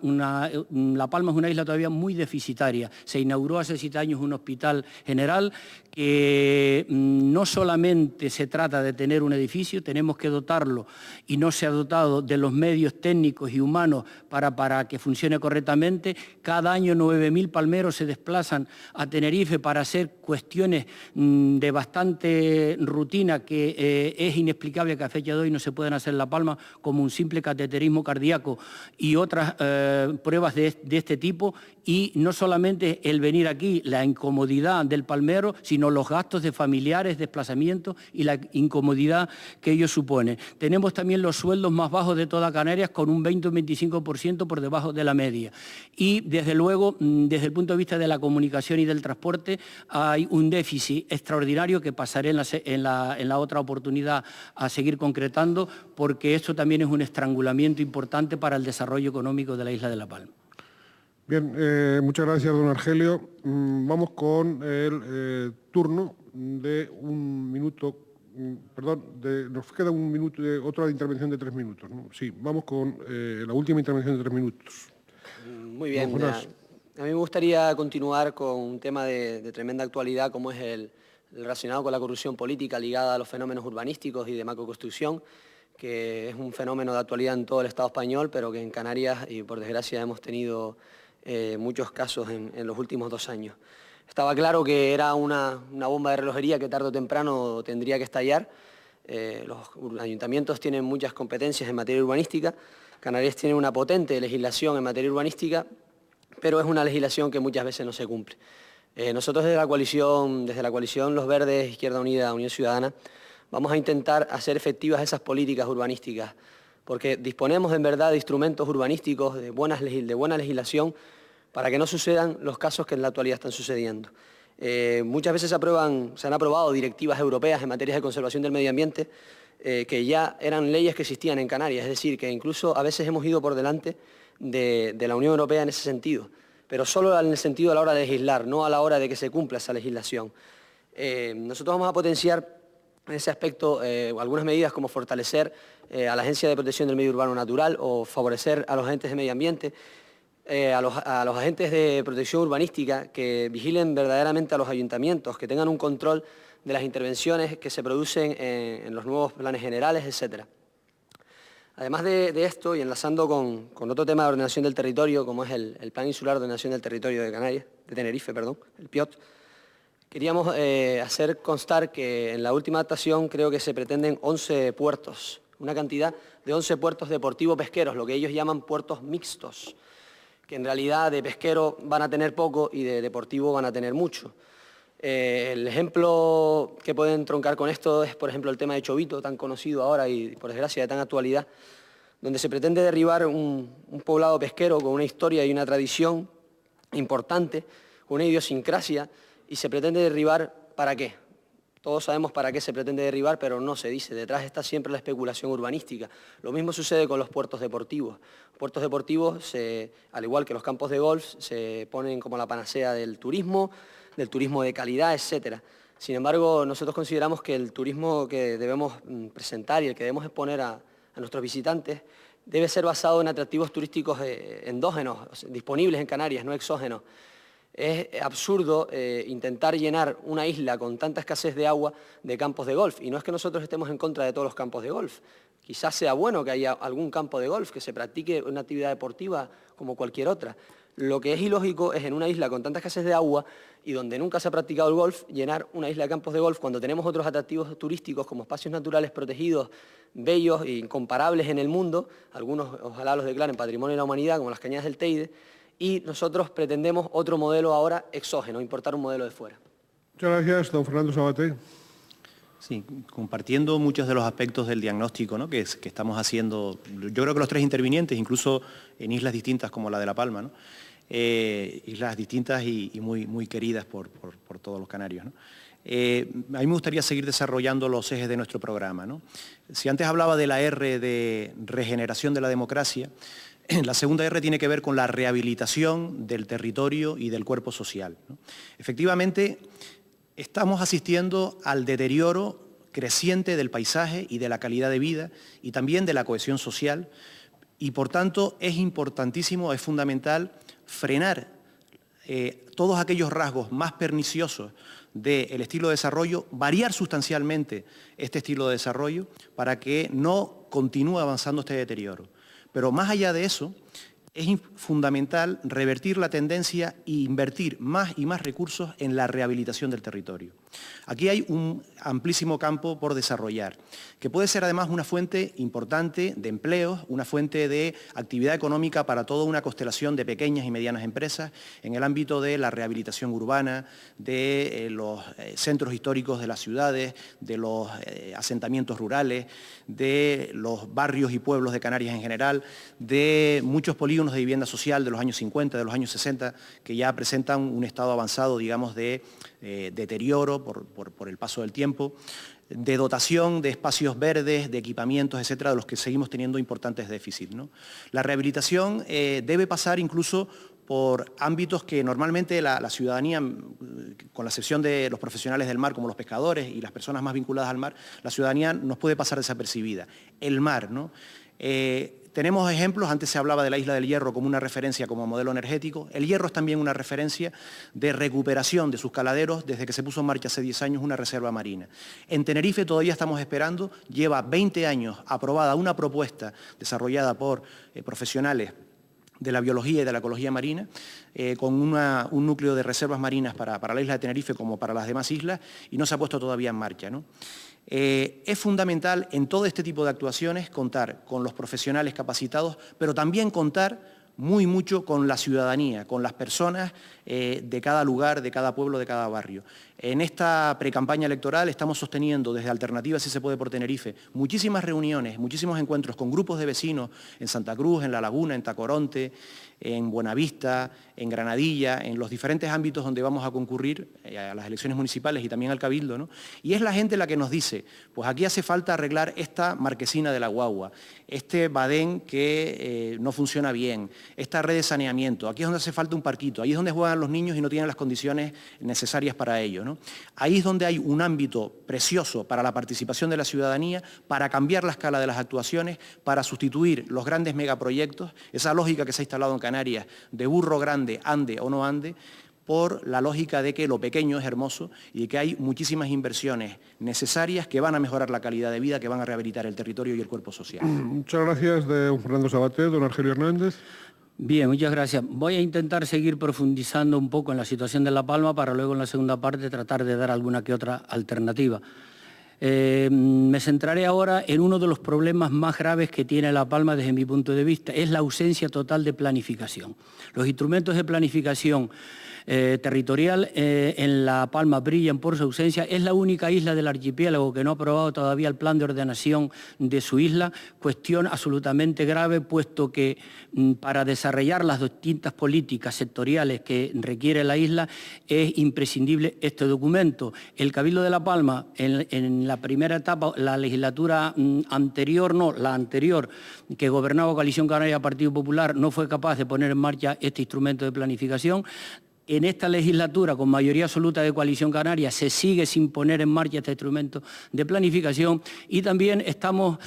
es una isla todavía muy deficitaria. Se inauguró hace 7 años un hospital general que no solamente se trata de tener un edificio, tenemos que dotarlo y no se ha dotado de los medios técnicos y humanos para que funcione correctamente. Cada año 9.000 palmeros se desplazan a Tenerife para hacer cuestiones de bastante rutina que es inexplicable que a fecha de hoy no se puedan hacer en La Palma, como un simple cateterismo cardíaco y otras pruebas de este tipo. Y no solamente el venir aquí, la incomodidad del palmero, sino los gastos de familiares, desplazamientos y la incomodidad que ello supone. Tenemos también los sueldos más bajos de toda Canarias, con un 20 o 25% por debajo de la media. Y desde luego, desde el punto de vista de la comunicación y del transporte, hay un déficit extraordinario que pasaré en la otra oportunidad a seguir concretando, porque esto también es un estrangulamiento importante para el desarrollo económico de la isla de La Palma. Bien, muchas gracias, don Argelio. Vamos con el turno de un minuto, nos queda un minuto de otra intervención de 3 minutos, ¿no? Sí, vamos con la última intervención de 3 minutos. Muy bien. A mí me gustaría continuar con un tema de tremenda actualidad, como es el relacionado con la corrupción política ligada a los fenómenos urbanísticos y de macroconstrucción, que es un fenómeno de actualidad en todo el Estado español, pero que en Canarias, y por desgracia, hemos tenido muchos casos en los últimos 2 años. Estaba claro que era una bomba de relojería que tarde o temprano tendría que estallar. Los ayuntamientos tienen muchas competencias en materia urbanística. Canarias tiene una potente legislación en materia urbanística, pero es una legislación que muchas veces no se cumple. Nosotros desde la coalición Los Verdes, Izquierda Unida, Unión Ciudadana, vamos a intentar hacer efectivas esas políticas urbanísticas, porque disponemos en verdad de instrumentos urbanísticos, de buena legislación, para que no sucedan los casos que en la actualidad están sucediendo. Muchas veces se han aprobado directivas europeas en materia de conservación del medio ambiente, que ya eran leyes que existían en Canarias, es decir, que incluso a veces hemos ido por delante de la Unión Europea en ese sentido, pero solo en el sentido a la hora de legislar, no a la hora de que se cumpla esa legislación. Nosotros vamos a potenciar en ese aspecto algunas medidas como fortalecer a la Agencia de Protección del Medio Urbano Natural o favorecer a los agentes de medio ambiente, a los agentes de protección urbanística que vigilen verdaderamente a los ayuntamientos, que tengan un control de las intervenciones que se producen en los nuevos planes generales, etc. Además de esto, y enlazando con otro tema de ordenación del territorio, como es el Plan Insular de Ordenación del Territorio de Tenerife, el PIOT, queríamos hacer constar que en la última adaptación creo que se pretenden 11 puertos una cantidad de 11 puertos deportivos pesqueros, lo que ellos llaman puertos mixtos, que en realidad de pesquero van a tener poco y de deportivo van a tener mucho. El ejemplo que puede entroncar con esto es, por ejemplo, el tema de Chovito, tan conocido ahora y, por desgracia, de tan actualidad, donde se pretende derribar un poblado pesquero con una historia y una tradición importante, con una idiosincrasia, y se pretende derribar ¿para qué? Todos sabemos para qué se pretende derribar, pero no se dice. Detrás está siempre la especulación urbanística. Lo mismo sucede con los puertos deportivos. Los puertos deportivos, al igual que los campos de golf, se ponen como la panacea del turismo de calidad, etc. Sin embargo, nosotros consideramos que el turismo que debemos presentar y el que debemos exponer a nuestros visitantes debe ser basado en atractivos turísticos endógenos, disponibles en Canarias, no exógenos. Es absurdo intentar llenar una isla con tanta escasez de agua de campos de golf. Y no es que nosotros estemos en contra de todos los campos de golf. Quizás sea bueno que haya algún campo de golf, que se practique una actividad deportiva como cualquier otra. Lo que es ilógico es en una isla con tanta escasez de agua y donde nunca se ha practicado el golf, llenar una isla de campos de golf cuando tenemos otros atractivos turísticos como espacios naturales protegidos, bellos e incomparables en el mundo. Algunos ojalá los declaren Patrimonio de la Humanidad, como las Cañadas del Teide. Y nosotros pretendemos otro modelo ahora exógeno, importar un modelo de fuera. Muchas gracias, don Fernando Sabaté. Sí, compartiendo muchos de los aspectos del diagnóstico, ¿no? que estamos haciendo, yo creo que los tres intervinientes, incluso en islas distintas como la de La Palma, ¿no? Islas distintas y muy queridas por todos los canarios, ¿no? A mí me gustaría seguir desarrollando los ejes de nuestro programa, ¿no? Si antes hablaba de la R de regeneración de la democracia, la segunda R tiene que ver con la rehabilitación del territorio y del cuerpo social, ¿no? Efectivamente, estamos asistiendo al deterioro creciente del paisaje y de la calidad de vida y también de la cohesión social y, por tanto, es importantísimo, es fundamental frenar todos aquellos rasgos más perniciosos del estilo de desarrollo, variar sustancialmente este estilo de desarrollo para que no continúe avanzando este deterioro. Pero más allá de eso, es fundamental revertir la tendencia e invertir más y más recursos en la rehabilitación del territorio. Aquí hay un amplísimo campo por desarrollar, que puede ser además una fuente importante de empleos, una fuente de actividad económica para toda una constelación de pequeñas y medianas empresas en el ámbito de la rehabilitación urbana, de los centros históricos de las ciudades, de los asentamientos rurales, de los barrios y pueblos de Canarias en general, de muchos polígonos de vivienda social de los años 50, de los años 60, que ya presentan un estado avanzado, digamos, de deterioro por el paso del tiempo, de dotación de espacios verdes, de equipamientos, etcétera, de los que seguimos teniendo importantes déficits, ¿no? La rehabilitación debe pasar incluso por ámbitos que normalmente la ciudadanía, con la excepción de los profesionales del mar como los pescadores y las personas más vinculadas al mar, la ciudadanía nos puede pasar desapercibida. El mar, ¿no? Tenemos ejemplos, antes se hablaba de la Isla del Hierro como una referencia como modelo energético. El Hierro es también una referencia de recuperación de sus caladeros desde que se puso en marcha hace 10 años una reserva marina. En Tenerife todavía estamos esperando, lleva 20 años aprobada una propuesta desarrollada por profesionales de la biología y de la ecología marina, con un núcleo de reservas marinas para la isla de Tenerife como para las demás islas, y no se ha puesto todavía en marcha, ¿no? Es fundamental en todo este tipo de actuaciones contar con los profesionales capacitados, pero también contar mucho con la ciudadanía, con las personas de cada lugar, de cada pueblo, de cada barrio. En esta precampaña electoral estamos sosteniendo desde Alternativa Si se puede por Tenerife muchísimas reuniones, muchísimos encuentros con grupos de vecinos en Santa Cruz, en La Laguna, en Tacoronte, en Buenavista, en Granadilla, en los diferentes ámbitos donde vamos a concurrir a las elecciones municipales y también al Cabildo, ¿no? Y es la gente la que nos dice, pues aquí hace falta arreglar esta marquesina de la guagua, este badén que no funciona bien, esta red de saneamiento, aquí es donde hace falta un parquito, ahí es donde juegan los niños y no tienen las condiciones necesarias para ello, ¿no? Ahí es donde hay un ámbito precioso para la participación de la ciudadanía, para cambiar la escala de las actuaciones, para sustituir los grandes megaproyectos, esa lógica que se ha instalado en Canarias de burro grande, ande o no ande, por la lógica de que lo pequeño es hermoso y de que hay muchísimas inversiones necesarias que van a mejorar la calidad de vida, que van a rehabilitar el territorio y el cuerpo social. Muchas gracias, don Fernando Sabaté. Don Argelio Hernández. Bien, muchas gracias. Voy a intentar seguir profundizando un poco en la situación de La Palma para luego en la segunda parte tratar de dar alguna que otra alternativa. Me centraré ahora en uno de los problemas más graves que tiene La Palma desde mi punto de vista, es la ausencia total de planificación. Los instrumentos de planificación territorial en La Palma brillan por su ausencia. Es la única isla del archipiélago que no ha aprobado todavía el plan de ordenación de su isla, cuestión absolutamente grave, puesto que para desarrollar las distintas políticas sectoriales que requiere la isla es imprescindible este documento. El Cabildo de La Palma, en la primera etapa, la legislatura anterior, la anterior, que gobernaba Coalición Canaria Partido Popular, no fue capaz de poner en marcha este instrumento de planificación. En esta legislatura, con mayoría absoluta de Coalición Canaria, se sigue sin poner en marcha este instrumento de planificación y también estamos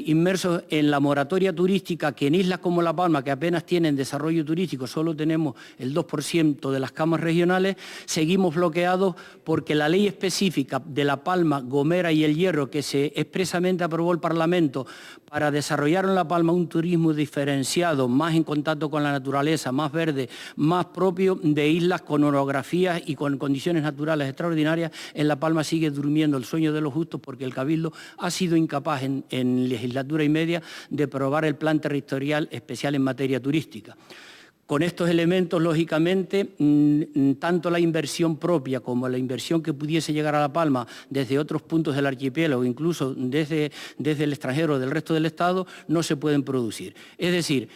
inmersos en la moratoria turística, que en islas como La Palma, que apenas tienen desarrollo turístico, solo tenemos el 2% de las camas regionales, seguimos bloqueados porque la ley específica de La Palma, Gomera y El Hierro, que se expresamente aprobó el Parlamento para desarrollar en La Palma un turismo diferenciado, más en contacto con la naturaleza, más verde, más propio de islas con orografías y con condiciones naturales extraordinarias, en La Palma sigue durmiendo el sueño de los justos porque el Cabildo ha sido incapaz en legislatura y media de aprobar el plan territorial especial en materia turística. Con estos elementos, lógicamente, tanto la inversión propia como la inversión que pudiese llegar a La Palma desde otros puntos del archipiélago, incluso desde el extranjero, del resto del Estado, no se pueden producir. Es decir,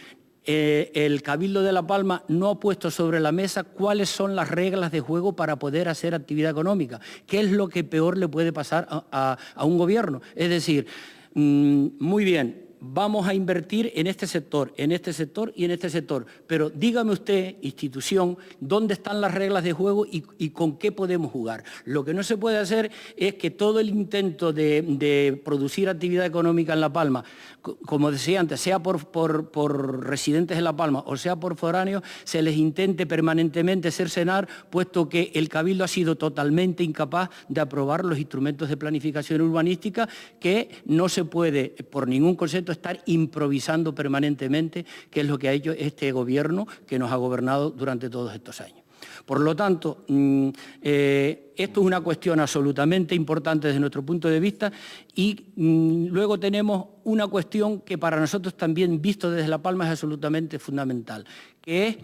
el Cabildo de La Palma no ha puesto sobre la mesa cuáles son las reglas de juego para poder hacer actividad económica, qué es lo que peor le puede pasar a un gobierno. Es decir, muy bien, vamos a invertir en este sector y en este sector, pero dígame usted, institución, dónde están las reglas de juego y con qué podemos jugar. Lo que no se puede hacer es que todo el intento de producir actividad económica en La Palma, como decía antes, sea por residentes en La Palma o sea por foráneos, se les intente permanentemente cercenar, puesto que el Cabildo ha sido totalmente incapaz de aprobar los instrumentos de planificación urbanística, que no se puede, por ningún concepto, estar improvisando permanentemente, que es lo que ha hecho este gobierno que nos ha gobernado durante todos estos años. Por lo tanto, esto es una cuestión absolutamente importante desde nuestro punto de vista y luego tenemos una cuestión que para nosotros también, visto desde La Palma, es absolutamente fundamental, que es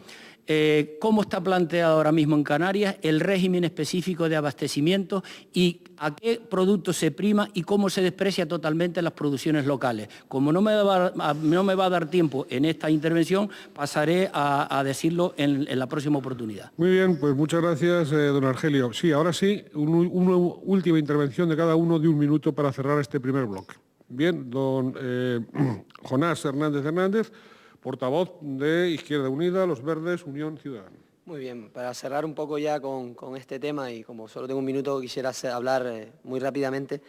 cómo está planteado ahora mismo en Canarias el régimen específico de abastecimiento y a qué productos se prima y cómo se desprecia totalmente las producciones locales. Como no me va a dar tiempo en esta intervención, pasaré a decirlo en la próxima oportunidad. Muy bien, pues muchas gracias, don Argelio. Sí, ahora sí, una última intervención de cada uno de 1 minuto para cerrar este primer bloque. Bien, don Jonás Hernández, portavoz de Izquierda Unida, Los Verdes, Unión Ciudadana. Muy bien, para cerrar un poco ya con este tema, y como solo tengo 1 minuto, quisiera hablar muy rápidamente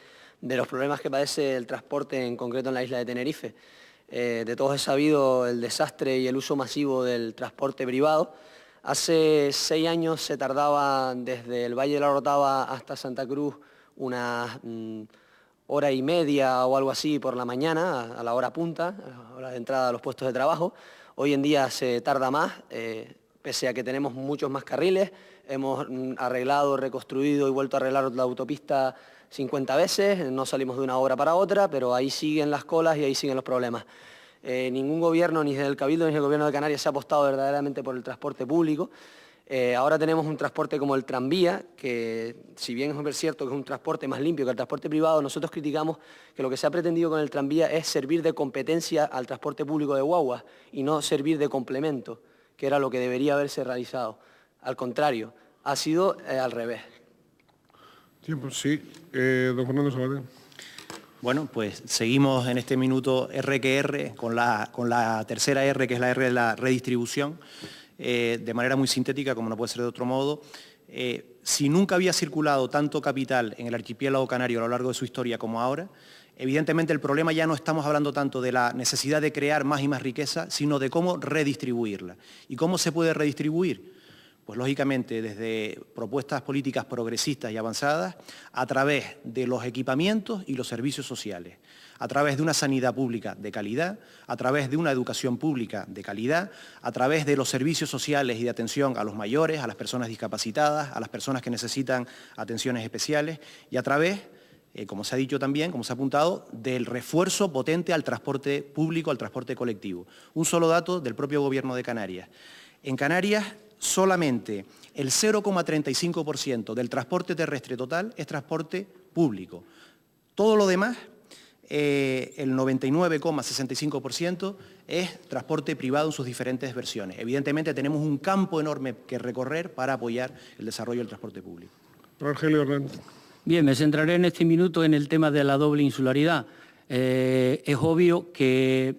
de los problemas que padece el transporte, en concreto en la isla de Tenerife. De todos es sabido el desastre y el uso masivo del transporte privado. Hace 6 años se tardaba desde el Valle de la Orotava hasta Santa Cruz unas hora y media o algo así por la mañana, a la hora punta, a la hora de entrada a los puestos de trabajo. Hoy en día se tarda más, pese a que tenemos muchos más carriles. Hemos arreglado, reconstruido y vuelto a arreglar la autopista 50 veces, no salimos de una obra para otra, pero ahí siguen las colas y ahí siguen los problemas. Ningún gobierno, ni del Cabildo ni del Gobierno de Canarias, se ha apostado verdaderamente por el transporte público. Ahora tenemos un transporte como el tranvía, que si bien es cierto que es un transporte más limpio que el transporte privado, nosotros criticamos que lo que se ha pretendido con el tranvía es servir de competencia al transporte público de guaguas y no servir de complemento, que era lo que debería haberse realizado. Al contrario, ha sido al revés. Tiempo, sí. Don Fernando Sabater. Bueno, pues seguimos en este minuto R que R, con la tercera R, que es la R de la redistribución. De manera muy sintética, como no puede ser de otro modo, si nunca había circulado tanto capital en el archipiélago canario a lo largo de su historia como ahora, evidentemente el problema ya no estamos hablando tanto de la necesidad de crear más y más riqueza, sino de cómo redistribuirla. ¿Y cómo se puede redistribuir? Pues lógicamente desde propuestas políticas progresistas y avanzadas, a través de los equipamientos y los servicios sociales, a través de una sanidad pública de calidad, a través de una educación pública de calidad, a través de los servicios sociales y de atención a los mayores, a las personas discapacitadas, a las personas que necesitan atenciones especiales y a través como se ha dicho también, como se ha apuntado, del refuerzo potente al transporte público, al transporte colectivo. Un solo dato del propio Gobierno de Canarias. En Canarias, solamente el 0,35% del transporte terrestre total es transporte público. Todo lo demás, el 99,65% es transporte privado en sus diferentes versiones. Evidentemente tenemos un campo enorme que recorrer para apoyar el desarrollo del transporte público. Argelio Hernández. Bien, me centraré en este minuto en el tema de la doble insularidad. Es obvio que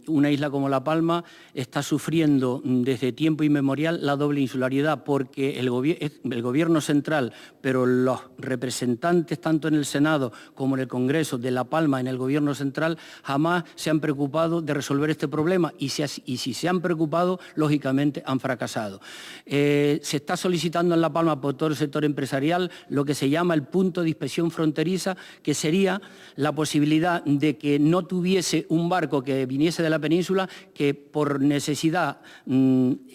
una isla como La Palma está sufriendo desde tiempo inmemorial la doble insularidad porque el Gobierno central, pero los representantes tanto en el Senado como en el Congreso de La Palma en el Gobierno central jamás se han preocupado de resolver este problema y si se han preocupado, lógicamente han fracasado. Se está solicitando en La Palma por todo el sector empresarial lo que se llama el punto de inspección fronteriza, que sería la posibilidad de que no tuviese un barco que viniese de la península que por necesidad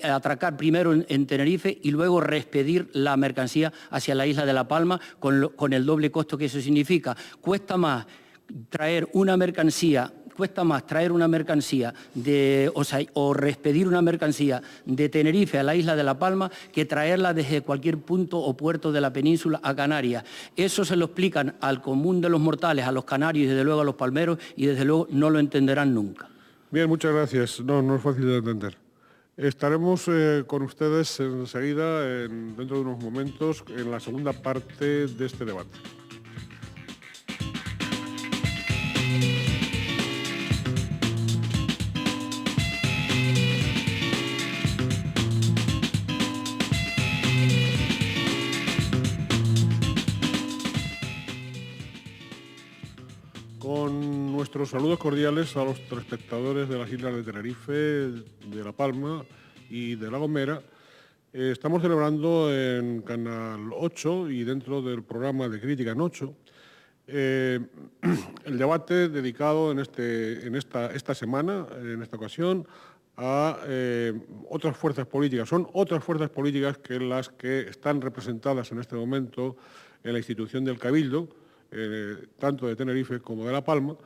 atracar primero en Tenerife y luego reexpedir la mercancía hacia la isla de La Palma con el doble costo que eso significa. Cuesta más traer una mercancía o reexpedir una mercancía de Tenerife a la isla de La Palma que traerla desde cualquier punto o puerto de la península a Canarias. Eso se lo explican al común de los mortales, a los canarios y desde luego a los palmeros y desde luego no lo entenderán nunca. Bien, muchas gracias. No es fácil de entender. Estaremos con ustedes enseguida, dentro de unos momentos, en la segunda parte de este debate. Con nuestros saludos cordiales a los telespectadores de las islas de Tenerife, de La Palma y de La Gomera, estamos celebrando en Canal 8 y dentro del programa de Crítica en 8 el debate dedicado esta semana, en esta ocasión, a otras fuerzas políticas. Son otras fuerzas políticas que las que están representadas en este momento en la institución del Cabildo, tanto de Tenerife como de La Palma,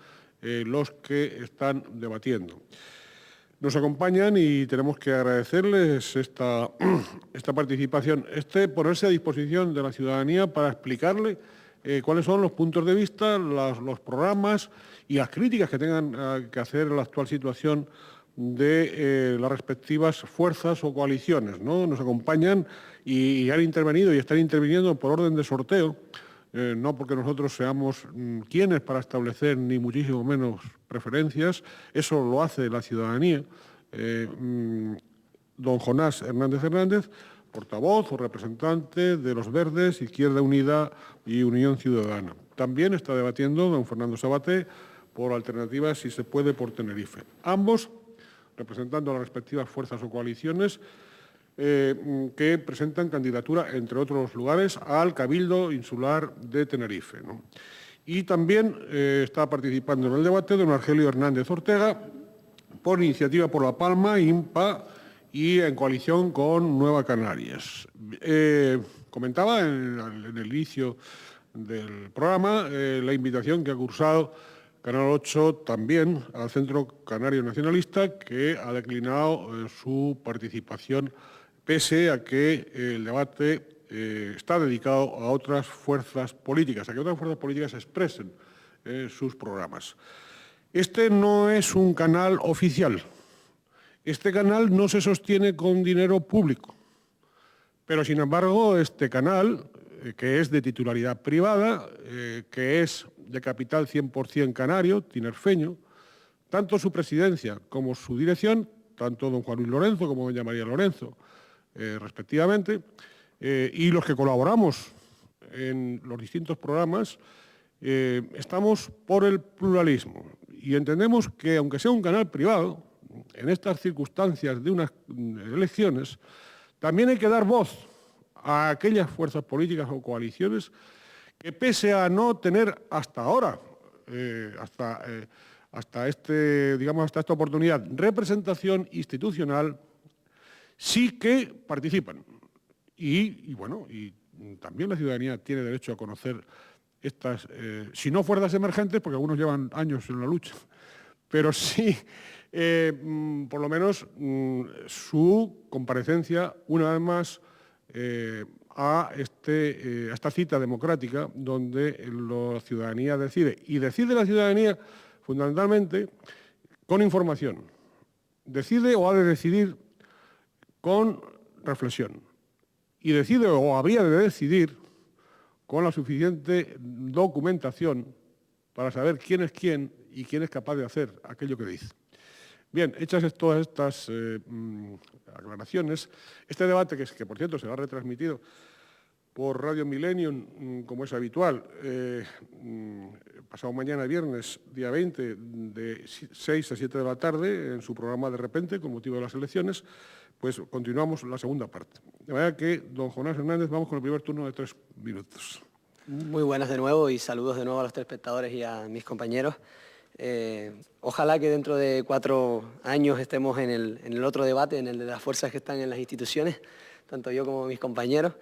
los que están debatiendo. Nos acompañan y tenemos que agradecerles esta participación, ponerse a disposición de la ciudadanía para explicarle cuáles son los puntos de vista, los programas y las críticas que tengan que hacer a la actual situación de las respectivas fuerzas o coaliciones, ¿no? Nos acompañan y han intervenido y están interviniendo por orden de sorteo, no porque nosotros seamos quienes para establecer ni muchísimo menos preferencias, eso lo hace la ciudadanía. Don Jonás Hernández, portavoz o representante de los Verdes, Izquierda Unida y Unión Ciudadana. También está debatiendo don Fernando Sabaté por Alternativas Si se puede por Tenerife. Ambos representando a las respectivas fuerzas o coaliciones que presentan candidatura, entre otros lugares, al Cabildo Insular de Tenerife, ¿no? Y también está participando en el debate don Argelio Hernández Ortega, por Iniciativa por La Palma, INPA, y en coalición con Nueva Canarias. Comentaba en el inicio del programa la invitación que ha cursado Canal 8 también al Centro Canario Nacionalista, que ha declinado su participación pese a que el debate está dedicado a otras fuerzas políticas, a que otras fuerzas políticas expresen sus programas. Este no es un canal oficial. Este canal no se sostiene con dinero público. Pero, sin embargo, este canal, que es de titularidad privada, que es de capital 100% canario, tinerfeño, tanto su presidencia como su dirección, tanto don Juan Luis Lorenzo como doña María Lorenzo, respectivamente, y los que colaboramos en los distintos programas, estamos por el pluralismo y entendemos que, aunque sea un canal privado, en estas circunstancias de unas elecciones, también hay que dar voz a aquellas fuerzas políticas o coaliciones que, pese a no tener hasta ahora, hasta esta oportunidad, representación institucional, sí que participan. Y también la ciudadanía tiene derecho a conocer estas, si no fuerzas emergentes, porque algunos llevan años en la lucha, pero sí, por lo menos, su comparecencia, una vez más, a esta cita democrática donde la ciudadanía decide. Y decide la ciudadanía, fundamentalmente, con información. Decide o ha de decidir con reflexión. Y decide o habría de decidir con la suficiente documentación para saber quién es quién y quién es capaz de hacer aquello que dice. Bien, hechas todas estas aclaraciones, este debate, que por cierto será retransmitido por Radio Millennium, como es habitual, pasado mañana viernes, día 20, de 6 a 7 de la tarde, en su programa De Repente, con motivo de las elecciones, pues continuamos la segunda parte. De manera que, don Jonás Hernández, vamos con el primer turno de 3 minutos. Muy buenas de nuevo y saludos de nuevo a los telespectadores y a mis compañeros. Ojalá que dentro de 4 años estemos en el otro debate, en el de las fuerzas que están en las instituciones, tanto yo como mis compañeros.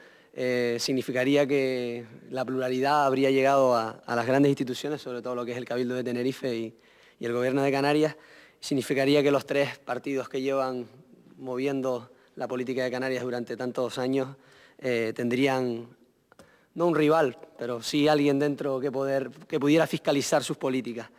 Significaría que la pluralidad habría llegado a las grandes instituciones, sobre todo lo que es el Cabildo de Tenerife y el Gobierno de Canarias. Significaría que los 3 partidos que llevan moviendo la política de Canarias durante tantos años tendrían, no un rival, pero sí alguien dentro que pudiera fiscalizar sus políticas.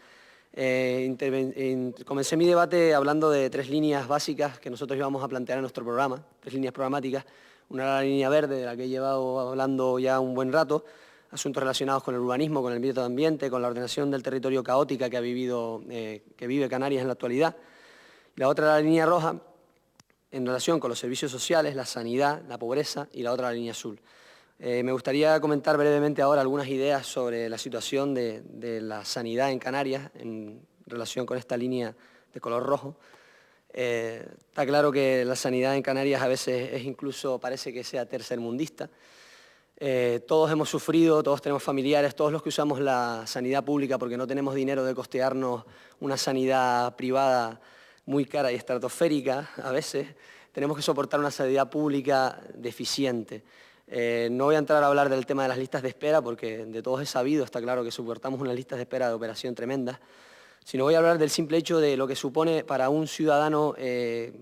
Comencé mi debate hablando de 3 líneas básicas que nosotros íbamos a plantear en nuestro programa, 3 líneas programáticas. Una era la línea verde, de la que he llevado hablando ya un buen rato, asuntos relacionados con el urbanismo, con el medio ambiente, con la ordenación del territorio caótica que vive Canarias en la actualidad. La otra era la línea roja, en relación con los servicios sociales, la sanidad, la pobreza, y la otra la línea azul. Me gustaría comentar brevemente ahora algunas ideas sobre la situación de la sanidad en Canarias en relación con esta línea de color rojo. Está claro que la sanidad en Canarias a veces incluso parece que sea tercermundista. Todos hemos sufrido, todos tenemos familiares, todos los que usamos la sanidad pública porque no tenemos dinero de costearnos una sanidad privada muy cara y estratosférica, a veces tenemos que soportar una sanidad pública deficiente. No voy a entrar a hablar del tema de las listas de espera porque de todos es sabido, está claro que soportamos unas listas de espera de operación tremendas, sino voy a hablar del simple hecho de lo que supone para un ciudadano que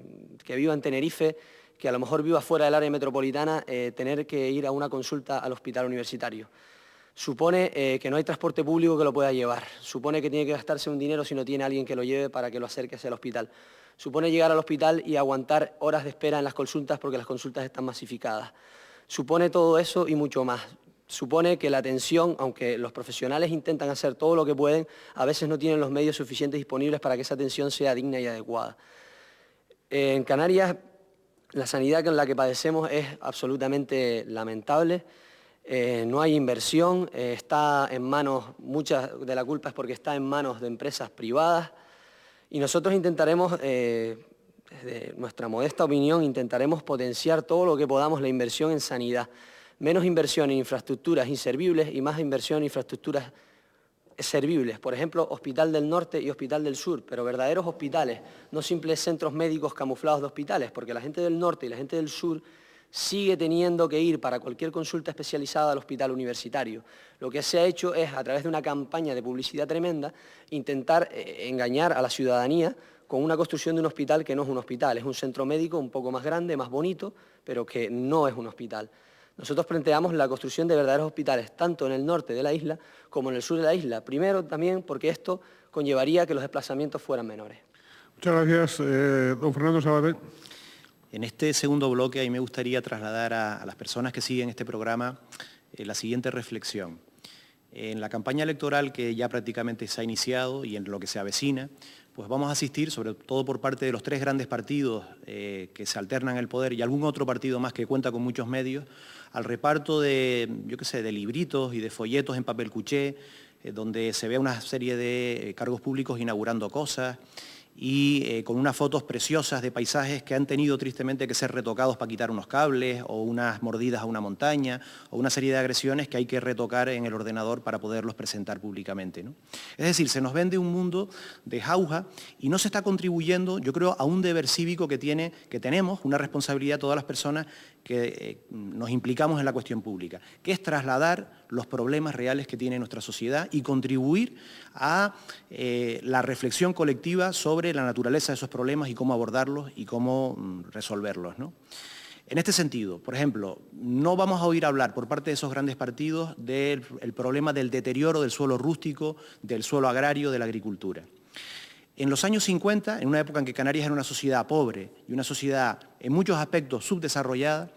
viva en Tenerife, que a lo mejor viva fuera del área metropolitana, tener que ir a una consulta al hospital universitario. Supone que no hay transporte público que lo pueda llevar, supone que tiene que gastarse un dinero si no tiene alguien que lo lleve para que lo acerque hacia el hospital. Supone llegar al hospital y aguantar horas de espera en las consultas porque las consultas están masificadas. Supone todo eso y mucho más. Supone que la atención, aunque los profesionales intentan hacer todo lo que pueden, a veces no tienen los medios suficientes disponibles para que esa atención sea digna y adecuada. En Canarias, la sanidad con la que padecemos es absolutamente lamentable. No hay inversión, está en manos, mucha de la culpa es porque está en manos de empresas privadas, y nosotros intentaremos, desde nuestra modesta opinión, intentaremos potenciar todo lo que podamos la inversión en sanidad. Menos inversión en infraestructuras inservibles y más inversión en infraestructuras servibles. Por ejemplo, Hospital del Norte y Hospital del Sur, pero verdaderos hospitales, no simples centros médicos camuflados de hospitales, porque la gente del Norte y la gente del Sur sigue teniendo que ir para cualquier consulta especializada al hospital universitario. Lo que se ha hecho es, a través de una campaña de publicidad tremenda, intentar engañar a la ciudadanía con una construcción de un hospital que no es un hospital, es un centro médico un poco más grande, más bonito, pero que no es un hospital. Nosotros planteamos la construcción de verdaderos hospitales, tanto en el norte de la isla como en el sur de la isla. Primero también porque esto conllevaría que los desplazamientos fueran menores. Muchas gracias, don Fernando Sabaté. En este segundo bloque, a mí me gustaría trasladar a las personas que siguen este programa la siguiente reflexión. En la campaña electoral que ya prácticamente se ha iniciado y en lo que se avecina, pues vamos a asistir, sobre todo por parte de los 3 grandes partidos que se alternan el poder y algún otro partido más que cuenta con muchos medios, al reparto de, de libritos y de folletos en papel cuché, donde se ve una serie de cargos públicos inaugurando cosas y con unas fotos preciosas de paisajes que han tenido tristemente que ser retocados para quitar unos cables o unas mordidas a una montaña o una serie de agresiones que hay que retocar en el ordenador para poderlos presentar públicamente, ¿no? Es decir, se nos vende un mundo de jauja y no se está contribuyendo, yo creo, a un deber cívico que tenemos, una responsabilidad todas las personas que nos implicamos en la cuestión pública, que es trasladar los problemas reales que tiene nuestra sociedad y contribuir a la reflexión colectiva sobre la naturaleza de esos problemas y cómo abordarlos y cómo resolverlos, ¿no? En este sentido, por ejemplo, no vamos a oír hablar por parte de esos grandes partidos del problema del deterioro del suelo rústico, del suelo agrario, de la agricultura. En los años 50, en una época en que Canarias era una sociedad pobre y una sociedad en muchos aspectos subdesarrollada,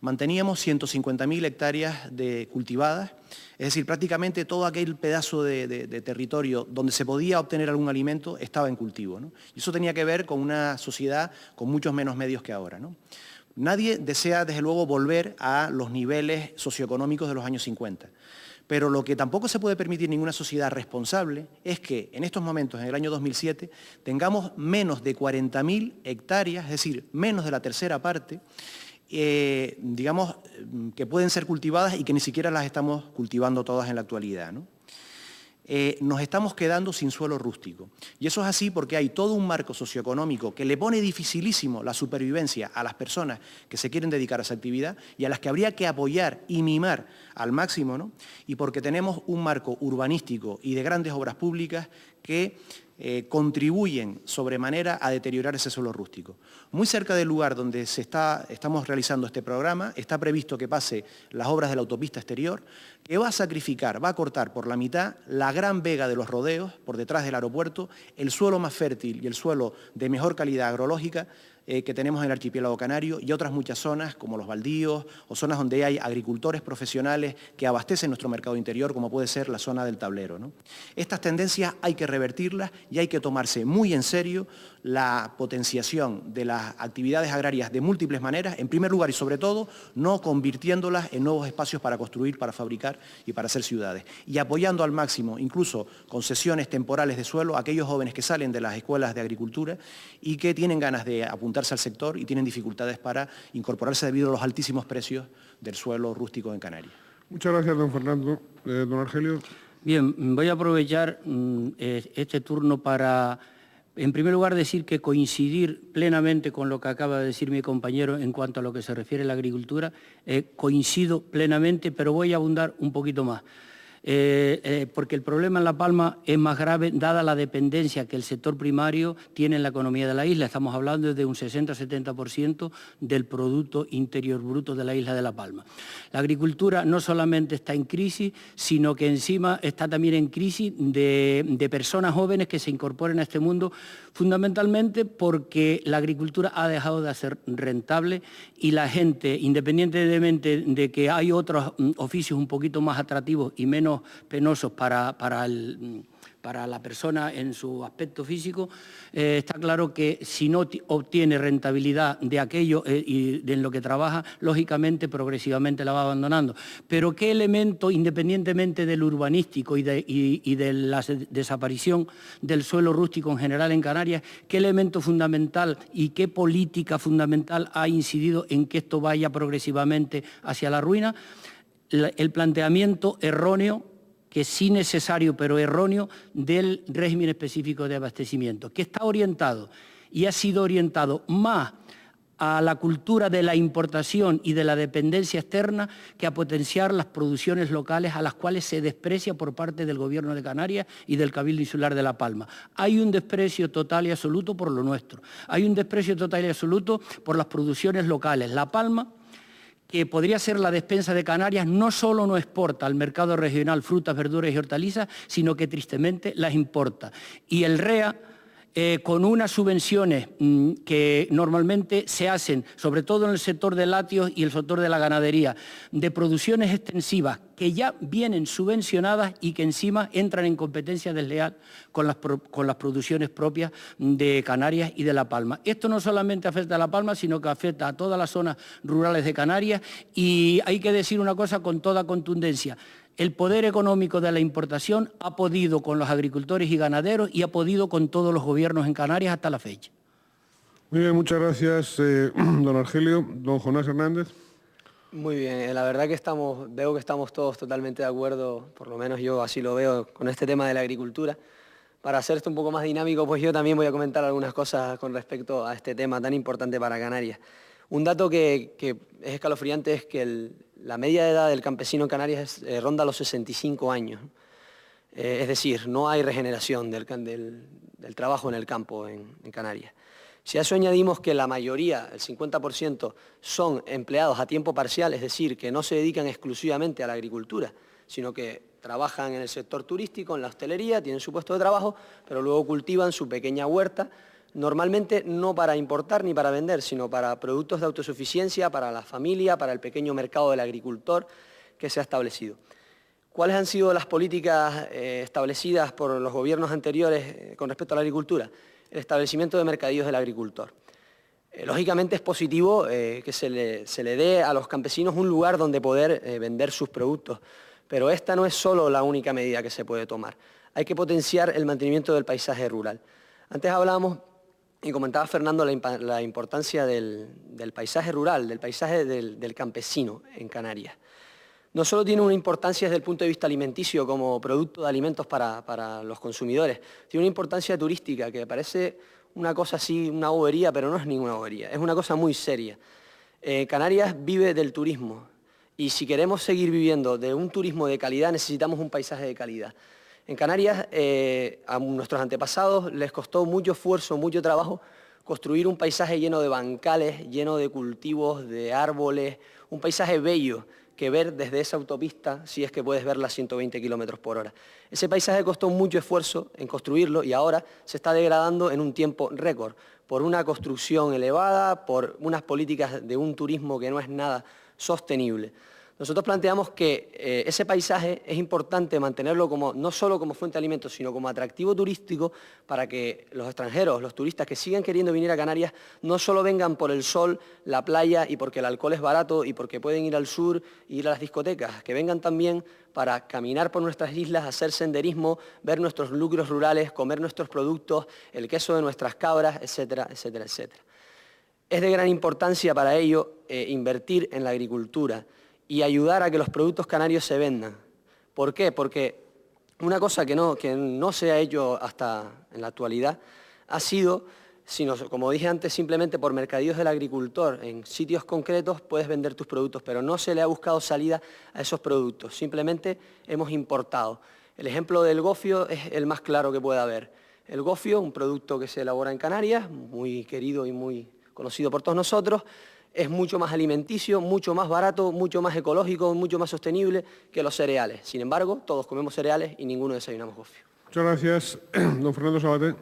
manteníamos 150.000 hectáreas cultivadas, es decir, prácticamente todo aquel pedazo de territorio donde se podía obtener algún alimento estaba en cultivo, ¿no? Y eso tenía que ver con una sociedad con muchos menos medios que ahora, ¿no? Nadie desea, desde luego, volver a los niveles socioeconómicos de los años 50. Pero lo que tampoco se puede permitir ninguna sociedad responsable es que en estos momentos, en el año 2007, tengamos menos de 40.000 hectáreas, es decir, menos de la tercera parte, digamos, que pueden ser cultivadas y que ni siquiera las estamos cultivando todas en la actualidad, ¿no? Nos estamos quedando sin suelo rústico. Y eso es así porque hay todo un marco socioeconómico que le pone dificilísimo la supervivencia a las personas que se quieren dedicar a esa actividad y a las que habría que apoyar y mimar al máximo, ¿no? Y porque tenemos un marco urbanístico y de grandes obras públicas que contribuyen sobremanera a deteriorar ese suelo rústico. Muy cerca del lugar donde estamos realizando este programa está previsto que pase las obras de la autopista exterior, que va a sacrificar, va a cortar por la mitad la gran vega de los rodeos, por detrás del aeropuerto, el suelo más fértil y el suelo de mejor calidad agrológica que tenemos en el archipiélago canario y otras muchas zonas como los baldíos o zonas donde hay agricultores profesionales que abastecen nuestro mercado interior, como puede ser la zona del Tablero, ¿no? Estas tendencias hay que revertirlas y hay que tomarse muy en serio la potenciación de las actividades agrarias de múltiples maneras, en primer lugar y sobre todo, no convirtiéndolas en nuevos espacios para construir, para fabricar y para hacer ciudades. Y apoyando al máximo, incluso concesiones temporales de suelo, a aquellos jóvenes que salen de las escuelas de agricultura y que tienen ganas de apuntarse al sector y tienen dificultades para incorporarse debido a los altísimos precios del suelo rústico en Canarias. Muchas gracias, don Fernando. Don Argelio. Bien, voy a aprovechar este turno para, en primer lugar, decir que coincidir plenamente con lo que acaba de decir mi compañero en cuanto a lo que se refiere a la agricultura. Coincido plenamente, pero voy a abundar un poquito más. Porque el problema en La Palma es más grave dada la dependencia que el sector primario tiene en la economía de la isla. Estamos hablando de un 60-70% del Producto Interior Bruto de la isla de La Palma. La agricultura no solamente está en crisis, sino que encima está también en crisis de personas jóvenes que se incorporen a este mundo, fundamentalmente porque la agricultura ha dejado de ser rentable y la gente, independientemente de que hay otros oficios un poquito más atractivos y menos penosos para la persona en su aspecto físico, está claro que si no obtiene rentabilidad de aquello y en lo que trabaja, lógicamente, progresivamente la va abandonando. Pero ¿qué elemento, independientemente del urbanístico y de la desaparición del suelo rústico en general en Canarias, qué elemento fundamental y qué política fundamental ha incidido en que esto vaya progresivamente hacia la ruina? El planteamiento erróneo, que sí necesario, pero erróneo, del régimen específico de abastecimiento, que está orientado y ha sido orientado más a la cultura de la importación y de la dependencia externa que a potenciar las producciones locales a las cuales se desprecia por parte del Gobierno de Canarias y del Cabildo Insular de La Palma. Hay un desprecio total y absoluto por lo nuestro. Hay un desprecio total y absoluto por las producciones locales. La Palma, que podría ser la despensa de Canarias, no solo no exporta al mercado regional frutas, verduras y hortalizas, sino que tristemente las importa. Y el REA, con unas subvenciones que normalmente se hacen, sobre todo en el sector de lácteos y el sector de la ganadería, de producciones extensivas que ya vienen subvencionadas y que encima entran en competencia desleal con las producciones propias de Canarias y de La Palma. Esto no solamente afecta a La Palma, sino que afecta a todas las zonas rurales de Canarias y hay que decir una cosa con toda contundencia. El poder económico de la importación ha podido con los agricultores y ganaderos y ha podido con todos los gobiernos en Canarias hasta la fecha. Muy bien, muchas gracias, don Argelio. Don Jonás Hernández. Muy bien, la verdad que veo que estamos todos totalmente de acuerdo, por lo menos yo así lo veo, con este tema de la agricultura. Para hacer esto un poco más dinámico, pues yo también voy a comentar algunas cosas con respecto a este tema tan importante para Canarias. Un dato que es escalofriante es que la media de edad del campesino en Canarias ronda los 65 años. Es decir, no hay regeneración del trabajo en el campo en Canarias. Si a eso añadimos que la mayoría, el 50%, son empleados a tiempo parcial, es decir, que no se dedican exclusivamente a la agricultura, sino que trabajan en el sector turístico, en la hostelería, tienen su puesto de trabajo, pero luego cultivan su pequeña huerta, normalmente no para importar ni para vender, sino para productos de autosuficiencia, para la familia, para el pequeño mercado del agricultor que se ha establecido. ¿Cuáles han sido las políticas establecidas por los gobiernos anteriores con respecto a la agricultura? El establecimiento de mercadillos del agricultor. Lógicamente es positivo que se le dé a los campesinos un lugar donde poder vender sus productos, pero esta no es solo la única medida que se puede tomar. Hay que potenciar el mantenimiento del paisaje rural. Antes hablábamos, y comentaba Fernando, la importancia del paisaje rural, del paisaje del campesino en Canarias. No solo tiene una importancia desde el punto de vista alimenticio como producto de alimentos para los consumidores, tiene una importancia turística que parece una cosa así, una bobería, pero no es ninguna bobería, es una cosa muy seria. Canarias vive del turismo y si queremos seguir viviendo de un turismo de calidad necesitamos un paisaje de calidad. En Canarias a nuestros antepasados les costó mucho esfuerzo, mucho trabajo construir un paisaje lleno de bancales, lleno de cultivos, de árboles, un paisaje bello que ver desde esa autopista, si es que puedes verla a 120 kilómetros por hora. Ese paisaje costó mucho esfuerzo en construirlo y ahora se está degradando en un tiempo récord, por una construcción elevada, por unas políticas de un turismo que no es nada sostenible. Nosotros planteamos que ese paisaje es importante mantenerlo no solo como fuente de alimentos, sino como atractivo turístico para que los extranjeros, los turistas que sigan queriendo venir a Canarias, no solo vengan por el sol, la playa y porque el alcohol es barato y porque pueden ir al sur e ir a las discotecas, que vengan también para caminar por nuestras islas, hacer senderismo, ver nuestros núcleos rurales, comer nuestros productos, el queso de nuestras cabras, etcétera, etcétera, etcétera. Es de gran importancia para ello invertir en la agricultura y ayudar a que los productos canarios se vendan. ¿Por qué? Porque una cosa que no se ha hecho hasta en la actualidad ha sido, sino, como dije antes, simplemente por mercadillos del agricultor. En sitios concretos puedes vender tus productos, pero no se le ha buscado salida a esos productos. Simplemente hemos importado. El ejemplo del gofio es el más claro que puede haber. El gofio, un producto que se elabora en Canarias, muy querido y muy conocido por todos nosotros, es mucho más alimenticio, mucho más barato, mucho más ecológico, mucho más sostenible que los cereales. Sin embargo, todos comemos cereales y ninguno desayunamos gofio. Muchas gracias, don Fernando Sabaté.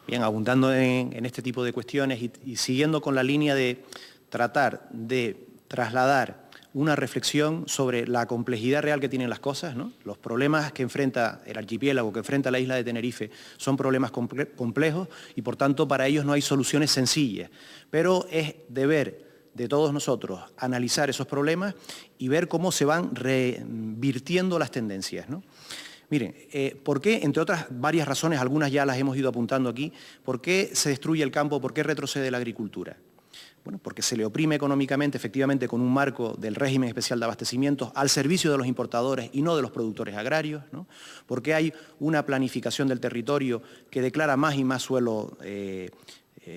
Bien, abundando en este tipo de cuestiones y siguiendo con la línea de tratar de trasladar una reflexión sobre la complejidad real que tienen las cosas, ¿no? Los problemas que enfrenta el archipiélago, que enfrenta la isla de Tenerife, son problemas complejos y por tanto para ellos no hay soluciones sencillas, pero es deber de todos nosotros analizar esos problemas y ver cómo se van revirtiendo las tendencias, ¿no? Miren, ¿por qué, entre otras varias razones, algunas ya las hemos ido apuntando aquí, por qué se destruye el campo, por qué retrocede la agricultura? Bueno, porque se le oprime económicamente, efectivamente, con un marco del régimen especial de abastecimientos al servicio de los importadores y no de los productores agrarios, ¿no? Porque hay una planificación del territorio que declara más y más suelo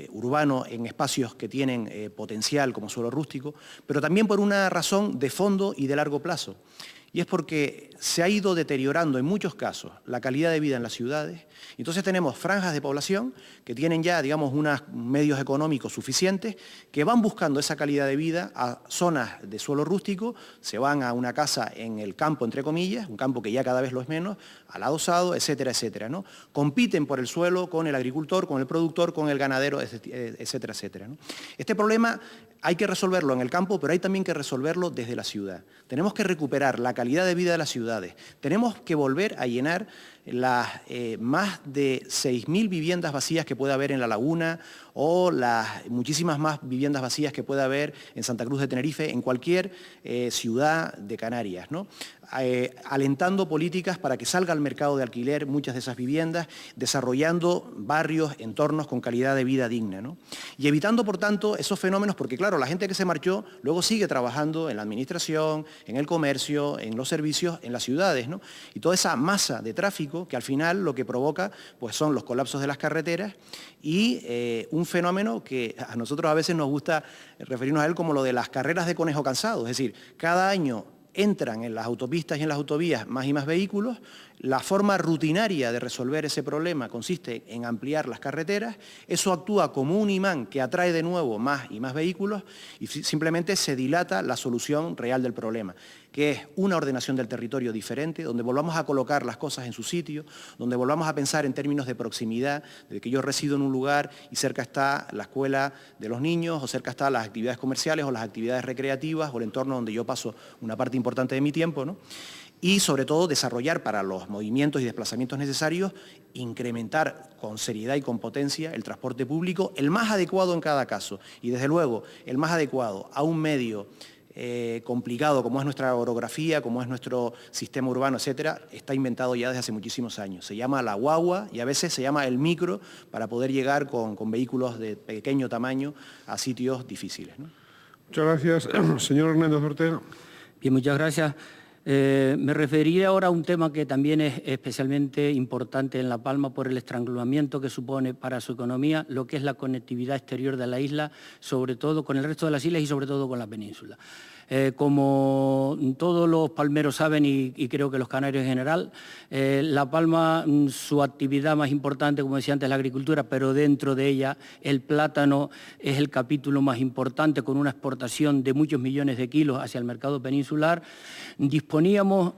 urbano en espacios que tienen potencial como suelo rústico, pero también por una razón de fondo y de largo plazo. Y es porque se ha ido deteriorando en muchos casos la calidad de vida en las ciudades. Entonces tenemos franjas de población que tienen ya, digamos, unos medios económicos suficientes, que van buscando esa calidad de vida a zonas de suelo rústico, se van a una casa en el campo, entre comillas, un campo que ya cada vez lo es menos, al adosado, etcétera, etcétera, ¿no? Compiten por el suelo con el agricultor, con el productor, con el ganadero, etcétera, etcétera, ¿no? Este problema hay que resolverlo en el campo, pero hay también que resolverlo desde la ciudad. Tenemos que recuperar la calidad de vida de las ciudades. Tenemos que volver a llenar las más de 6.000 viviendas vacías que puede haber en La Laguna o las muchísimas más viviendas vacías que puede haber en Santa Cruz de Tenerife, en cualquier ciudad de Canarias, ¿no? Alentando políticas para que salga al mercado de alquiler muchas de esas viviendas, desarrollando barrios, entornos con calidad de vida digna, ¿no? Y evitando, por tanto, esos fenómenos, porque claro, la gente que se marchó luego sigue trabajando en la administración, en el comercio, en los servicios, en las ciudades, ¿no? Y toda esa masa de tráfico tráfico, que al final lo que provoca pues, son los colapsos de las carreteras y un fenómeno que a nosotros a veces nos gusta referirnos a él como lo de las carreras de conejo cansado, es decir, cada año entran en las autopistas y en las autovías más y más vehículos. La forma rutinaria de resolver ese problema consiste en ampliar las carreteras. Eso actúa como un imán que atrae de nuevo más y más vehículos y simplemente se dilata la solución real del problema, que es una ordenación del territorio diferente, donde volvamos a colocar las cosas en su sitio, donde volvamos a pensar en términos de proximidad, de que yo resido en un lugar y cerca está la escuela de los niños, o cerca están las actividades comerciales o las actividades recreativas o el entorno donde yo paso una parte importante de mi tiempo, ¿no? Y sobre todo desarrollar para los movimientos y desplazamientos necesarios, incrementar con seriedad y con potencia el transporte público, el más adecuado en cada caso y desde luego el más adecuado a un medio complicado como es nuestra orografía, como es nuestro sistema urbano, etcétera, está inventado ya desde hace muchísimos años. Se llama la guagua y a veces se llama el micro para poder llegar con vehículos de pequeño tamaño a sitios difíciles, ¿no? Muchas gracias. Señor Hernández Ortega. Bien, muchas gracias. Me referiré ahora a un tema que también es especialmente importante en La Palma por el estrangulamiento que supone para su economía lo que es la conectividad exterior de la isla, sobre todo con el resto de las islas y sobre todo con la península. Como todos los palmeros saben y creo que los canarios en general, La Palma, su actividad más importante, como decía antes, es la agricultura, pero dentro de ella el plátano es el capítulo más importante con una exportación de muchos millones de kilos hacia el mercado peninsular. Disponíamos,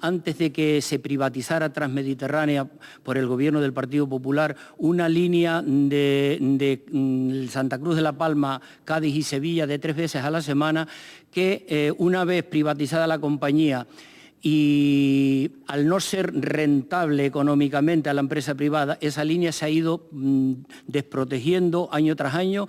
antes de que se privatizara Transmediterránea por el gobierno del Partido Popular, una línea de Santa Cruz de La Palma, Cádiz y Sevilla de 3 veces a la semana, que una vez privatizada la compañía y al no ser rentable económicamente a la empresa privada, esa línea se ha ido desprotegiendo año tras año,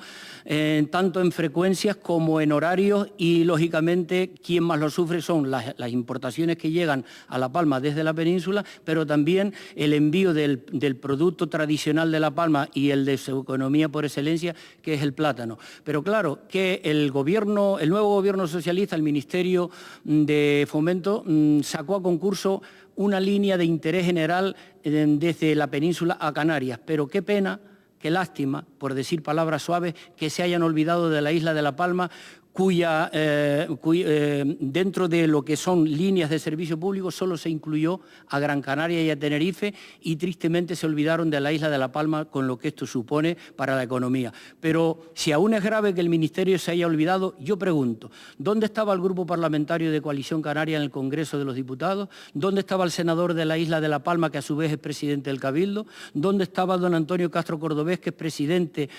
tanto en frecuencias como en horarios y, lógicamente, quien más lo sufre son las importaciones que llegan a La Palma desde la península, pero también el envío del producto tradicional de La Palma y el de su economía por excelencia, que es el plátano. Pero claro, que el nuevo gobierno socialista, el Ministerio de Fomento, sacó a concurso una línea de interés general desde la península a Canarias, pero qué pena, qué lástima, por decir palabras suaves, que se hayan olvidado de la isla de La Palma, cuya dentro de lo que son líneas de servicio público solo se incluyó a Gran Canaria y a Tenerife y tristemente se olvidaron de la isla de La Palma con lo que esto supone para la economía. Pero si aún es grave que el Ministerio se haya olvidado, yo pregunto, ¿dónde estaba el Grupo Parlamentario de Coalición Canaria en el Congreso de los Diputados? ¿Dónde estaba el senador de la isla de La Palma, que a su vez es presidente del Cabildo? ¿Dónde estaba don Antonio Castro Cordobés, que es presidente,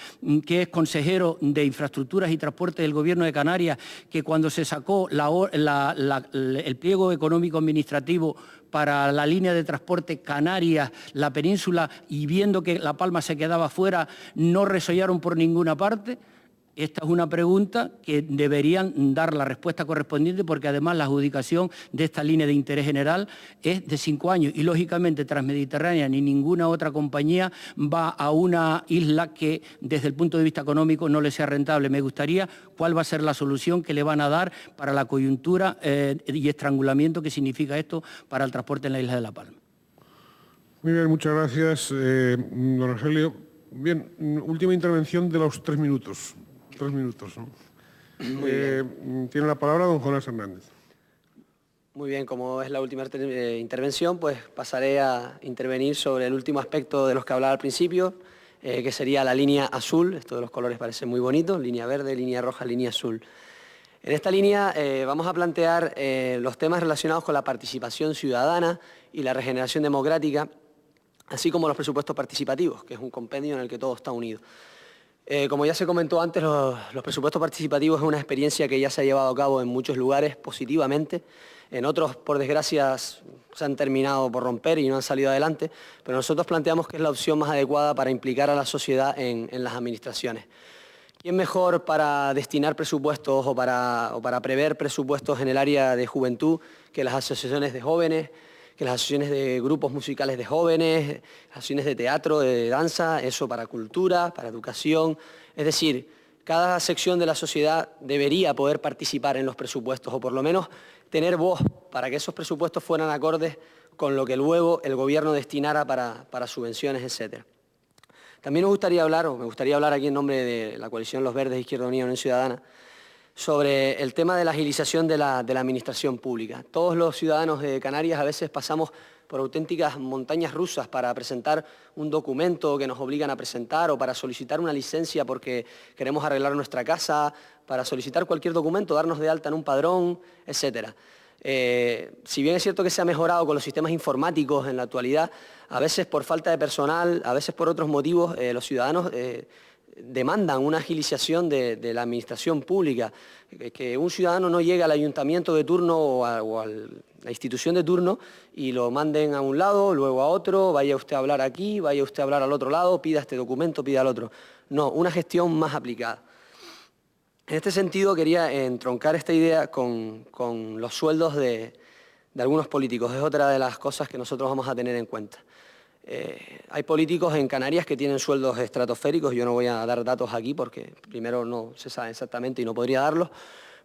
que es consejero de Infraestructuras y Transporte del Gobierno de Canarias, que cuando se sacó el pliego económico administrativo para la línea de transporte Canarias, la península, y viendo que La Palma se quedaba fuera, no resollaron por ninguna parte? Esta es una pregunta que deberían dar la respuesta correspondiente porque además la adjudicación de esta línea de interés general es de 5 años y lógicamente Transmediterránea ni ninguna otra compañía va a una isla que desde el punto de vista económico no le sea rentable. Me gustaría cuál va a ser la solución que le van a dar para la coyuntura y estrangulamiento que significa esto para el transporte en la isla de La Palma. Muy bien, muchas gracias, don Argelio. Bien, última intervención de los 3 minutos. 3 minutos, ¿no? Tiene la palabra don Jonás Hernández. Muy bien, como es la última intervención, pues pasaré a intervenir sobre el último aspecto de los que hablaba al principio, que sería la línea azul. Esto de los colores parece muy bonito, línea verde, línea roja, línea azul. En esta línea vamos a plantear los temas relacionados con la participación ciudadana y la regeneración democrática, así como los presupuestos participativos, que es un compendio en el que todo está unido. Como ya se comentó antes, los presupuestos participativos es una experiencia que ya se ha llevado a cabo en muchos lugares positivamente, en otros, por desgracia, se han terminado por romper y no han salido adelante, pero nosotros planteamos que es la opción más adecuada para implicar a la sociedad en las administraciones. ¿Quién mejor para destinar presupuestos o para prever presupuestos en el área de juventud que las asociaciones de jóvenes, que las asociaciones de grupos musicales de jóvenes, las asociaciones de teatro, de danza, eso para cultura, para educación? Es decir, cada sección de la sociedad debería poder participar en los presupuestos o por lo menos tener voz para que esos presupuestos fueran acordes con lo que luego el gobierno destinara para subvenciones, etc. También me gustaría hablar aquí en nombre de la coalición Los Verdes, Izquierda Unida, Unión Ciudadana, sobre el tema de la agilización de la administración pública. Todos los ciudadanos de Canarias a veces pasamos por auténticas montañas rusas para presentar un documento que nos obligan a presentar o para solicitar una licencia porque queremos arreglar nuestra casa, para solicitar cualquier documento, darnos de alta en un padrón, etc. Si bien es cierto que se ha mejorado con los sistemas informáticos en la actualidad, a veces por falta de personal, a veces por otros motivos, los ciudadanos demandan una agilización de la administración pública, que un ciudadano no llegue al ayuntamiento de turno o a la institución de turno y lo manden a un lado, luego a otro, vaya usted a hablar aquí, vaya usted a hablar al otro lado, pida este documento, pida al otro. No, una gestión más aplicada. En este sentido quería entroncar esta idea con los sueldos de algunos políticos. Es otra de las cosas que nosotros vamos a tener en cuenta. Hay políticos en Canarias que tienen sueldos estratosféricos, yo no voy a dar datos aquí porque primero no se sabe exactamente y no podría darlos,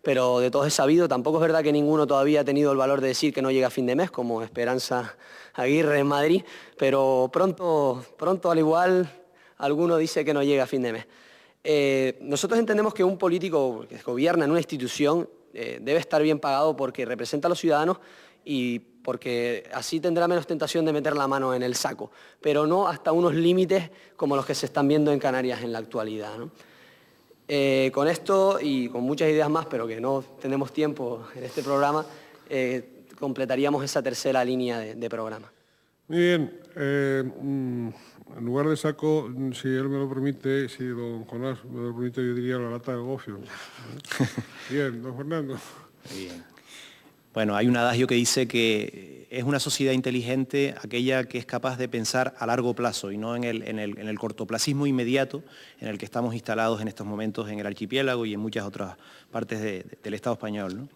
pero de todos es sabido, tampoco es verdad que ninguno todavía ha tenido el valor de decir que no llega a fin de mes, como Esperanza Aguirre en Madrid, pero pronto al igual alguno dice que no llega a fin de mes. Nosotros entendemos que un político que gobierna en una institución debe estar bien pagado porque representa a los ciudadanos y porque así tendrá menos tentación de meter la mano en el saco, pero no hasta unos límites como los que se están viendo en Canarias en la actualidad, ¿no? Con esto y con muchas ideas más, pero que no tenemos tiempo en este programa, completaríamos esa tercera línea de programa. Muy bien. En lugar de saco, si él me lo permite, si don Jonás me lo permite, yo diría la lata de gofio. Bien, don Fernando. Bien. Bueno, hay un adagio que dice que es una sociedad inteligente aquella que es capaz de pensar a largo plazo y no en el cortoplacismo inmediato en el que estamos instalados en estos momentos en el archipiélago y en muchas otras partes del Estado español, ¿no?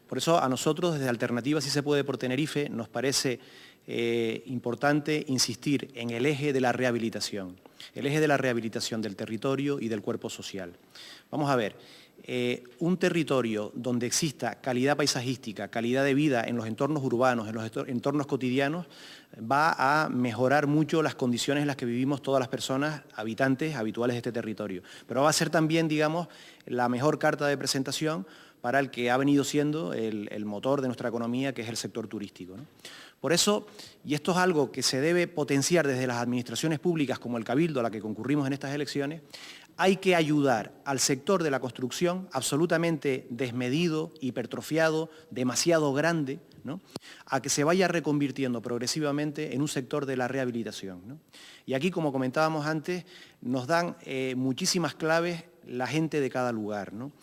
Por eso a nosotros desde Alternativa Sí Se Puede por Tenerife nos parece importante insistir en el eje de la rehabilitación del territorio y del cuerpo social. Vamos a ver. Un territorio donde exista calidad paisajística, calidad de vida en los entornos urbanos, en los entornos cotidianos, va a mejorar mucho las condiciones en las que vivimos todas las personas habitantes habituales de este territorio. Pero va a ser también, digamos, la mejor carta de presentación para el que ha venido siendo el motor de nuestra economía, que es el sector turístico, ¿no? Por eso, y esto es algo que se debe potenciar desde las administraciones públicas como el Cabildo a la que concurrimos en estas elecciones, hay que ayudar al sector de la construcción absolutamente desmedido, hipertrofiado, demasiado grande, ¿no?, a que se vaya reconvirtiendo progresivamente en un sector de la rehabilitación, ¿no? Y aquí, como comentábamos antes, nos dan muchísimas claves la gente de cada lugar, ¿no?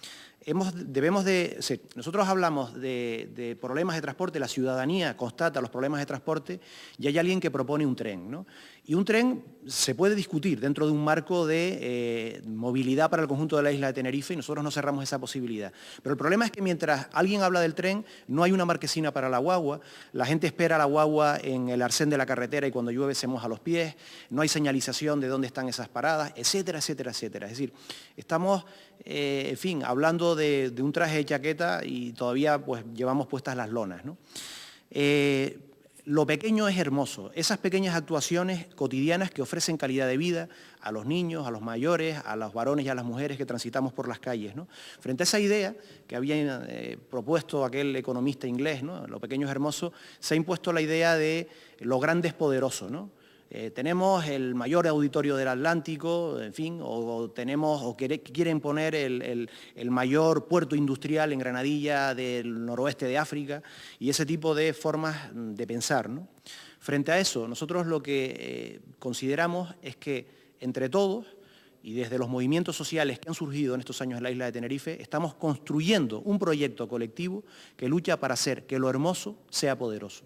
Nosotros hablamos de problemas de transporte, la ciudadanía constata los problemas de transporte y hay alguien que propone un tren, ¿no? Y un tren se puede discutir dentro de un marco de movilidad para el conjunto de la isla de Tenerife y nosotros no cerramos esa posibilidad. Pero el problema es que mientras alguien habla del tren, no hay una marquesina para la guagua, la gente espera la guagua en el arcén de la carretera y cuando llueve se moja los pies, no hay señalización de dónde están esas paradas, etcétera, etcétera, etcétera. Es decir, estamos, en fin, hablando de un traje de chaqueta y todavía pues, llevamos puestas las lonas, ¿no? Lo pequeño es hermoso, esas pequeñas actuaciones cotidianas que ofrecen calidad de vida a los niños, a los mayores, a los varones y a las mujeres que transitamos por las calles, ¿no? Frente a esa idea que había propuesto aquel economista inglés, ¿no?, lo pequeño es hermoso, se ha impuesto la idea de lo grande es poderoso, ¿no? Tenemos el mayor auditorio del Atlántico, en fin, o quieren poner el mayor puerto industrial en Granadilla del noroeste de África y ese tipo de formas de pensar, ¿no? Frente a eso, nosotros lo que consideramos es que entre todos y desde los movimientos sociales que han surgido en estos años en la isla de Tenerife, estamos construyendo un proyecto colectivo que lucha para hacer que lo hermoso sea poderoso.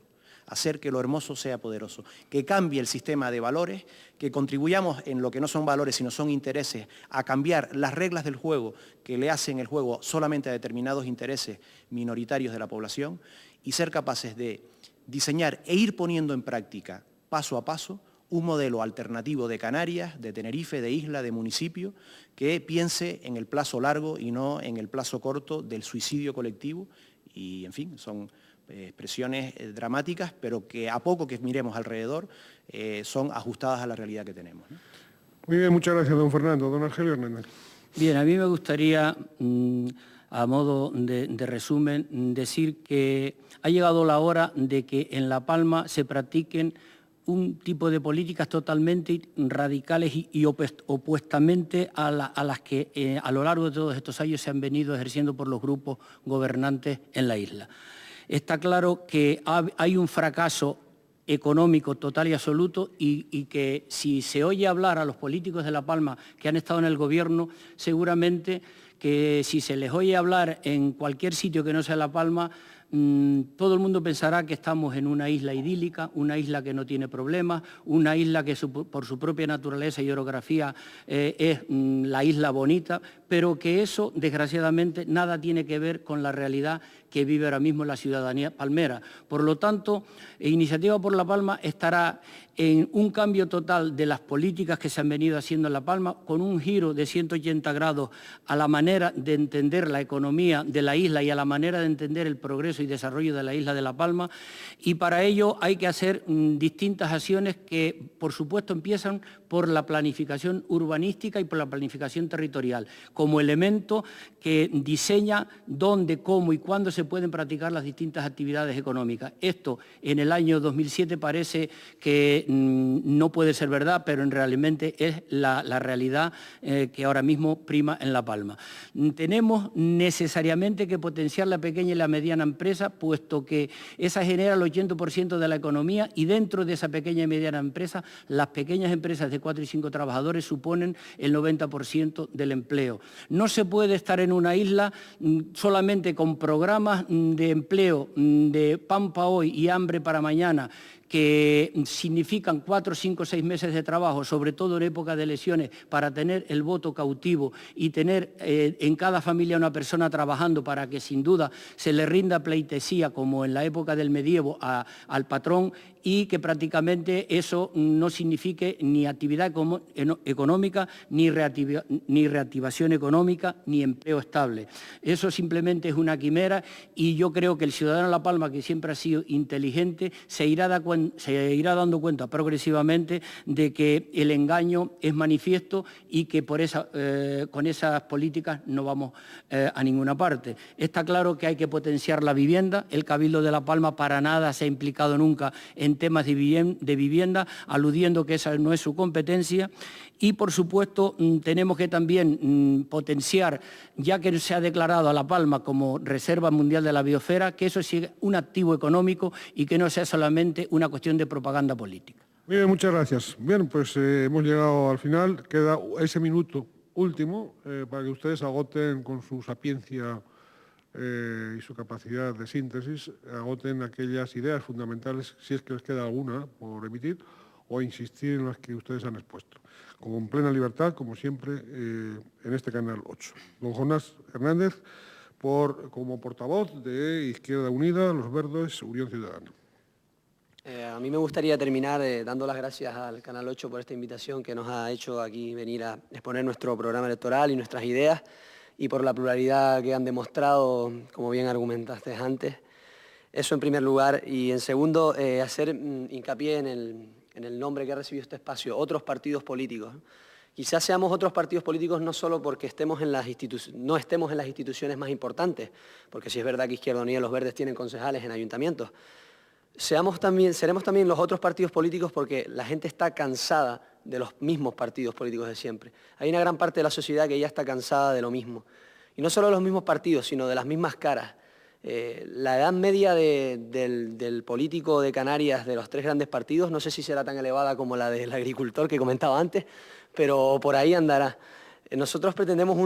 Hacer que lo hermoso sea poderoso, que cambie el sistema de valores, que contribuyamos en lo que no son valores sino son intereses, a cambiar las reglas del juego que le hacen el juego solamente a determinados intereses minoritarios de la población y ser capaces de diseñar e ir poniendo en práctica, paso a paso, un modelo alternativo de Canarias, de Tenerife, de isla, de municipio, que piense en el plazo largo y no en el plazo corto del suicidio colectivo y, en fin, son expresiones dramáticas, pero que a poco que miremos alrededor son ajustadas a la realidad que tenemos, ¿no? Muy bien, muchas gracias, don Fernando. Don Argelio Hernández. Bien, a mí me gustaría, a modo de resumen, decir que ha llegado la hora de que en La Palma se practiquen un tipo de políticas totalmente radicales y opuestamente a las que a lo largo de todos estos años se han venido ejerciendo por los grupos gobernantes en la isla. Está claro que hay un fracaso económico total y absoluto y que si se oye hablar a los políticos de La Palma que han estado en el gobierno, seguramente que si se les oye hablar en cualquier sitio que no sea La Palma, todo el mundo pensará que estamos en una isla idílica, una isla que no tiene problemas, una isla que por su propia naturaleza y orografía es la isla bonita, pero que eso, desgraciadamente, nada tiene que ver con la realidad que vive ahora mismo la ciudadanía palmera. Por lo tanto, Iniciativa por La Palma estará en un cambio total de las políticas que se han venido haciendo en La Palma, con un giro de 180 grados a la manera de entender la economía de la isla y a la manera de entender el progreso y desarrollo de la isla de La Palma, y para ello hay que hacer distintas acciones que, por supuesto, empiezan por la planificación urbanística y por la planificación territorial, como elemento que diseña dónde, cómo y cuándo se pueden practicar las distintas actividades económicas. Esto en el año 2007 parece que no puede ser verdad, pero realmente es la realidad que ahora mismo prima en La Palma. Tenemos necesariamente que potenciar la pequeña y la mediana empresa, puesto que esa genera el 80% de la economía y dentro de esa pequeña y mediana empresa, las pequeñas empresas de 4 y 5 trabajadores suponen el 90% del empleo. No se puede estar en una isla solamente con programas de empleo de pan para hoy y hambre para mañana, que significan 4, 5, 6 meses de trabajo, sobre todo en época de elecciones, para tener el voto cautivo y tener en cada familia una persona trabajando para que sin duda se le rinda pleitesía, como en la época del medievo, al patrón, y que prácticamente eso no signifique ni actividad económica, ni reactivación económica, ni empleo estable. Eso simplemente es una quimera y yo creo que el ciudadano de La Palma, que siempre ha sido inteligente, se irá dando cuenta progresivamente de que el engaño es manifiesto y que con esas políticas no vamos a ninguna parte. Está claro que hay que potenciar la vivienda. El Cabildo de La Palma para nada se ha implicado nunca en temas de vivienda, aludiendo que esa no es su competencia. Y, por supuesto, tenemos que también potenciar, ya que se ha declarado a La Palma como Reserva Mundial de la Biosfera, que eso sea un activo económico y que no sea solamente una cuestión de propaganda política. Muy bien, muchas gracias. Bien, pues hemos llegado al final. Queda ese minuto último para que ustedes agoten con su sapiencia y su capacidad de síntesis, agoten aquellas ideas fundamentales, si es que les queda alguna por emitir, o insistir en las que ustedes han expuesto, con plena libertad, como siempre, en este Canal 8. Don Jonás Hernández, como portavoz de Izquierda Unida, Los Verdes, Unión Ciudadana. A mí me gustaría terminar dando las gracias al Canal 8 por esta invitación que nos ha hecho aquí venir a exponer nuestro programa electoral y nuestras ideas, y por la pluralidad que han demostrado, como bien argumentaste antes. Eso en primer lugar. Y en segundo, hacer hincapié en el nombre que ha recibido este espacio, otros partidos políticos. Quizás seamos otros partidos políticos no solo porque no estemos en las instituciones más importantes, porque sí es verdad que Izquierda Unida y Los Verdes tienen concejales en ayuntamientos. Seremos también los otros partidos políticos porque la gente está cansada de los mismos partidos políticos de siempre. Hay una gran parte de la sociedad que ya está cansada de lo mismo. Y no solo de los mismos partidos, sino de las mismas caras. La edad media del político de Canarias de los 3 grandes partidos, no sé si será tan elevada como la del agricultor que comentaba antes, pero por ahí andará. Nosotros pretendemos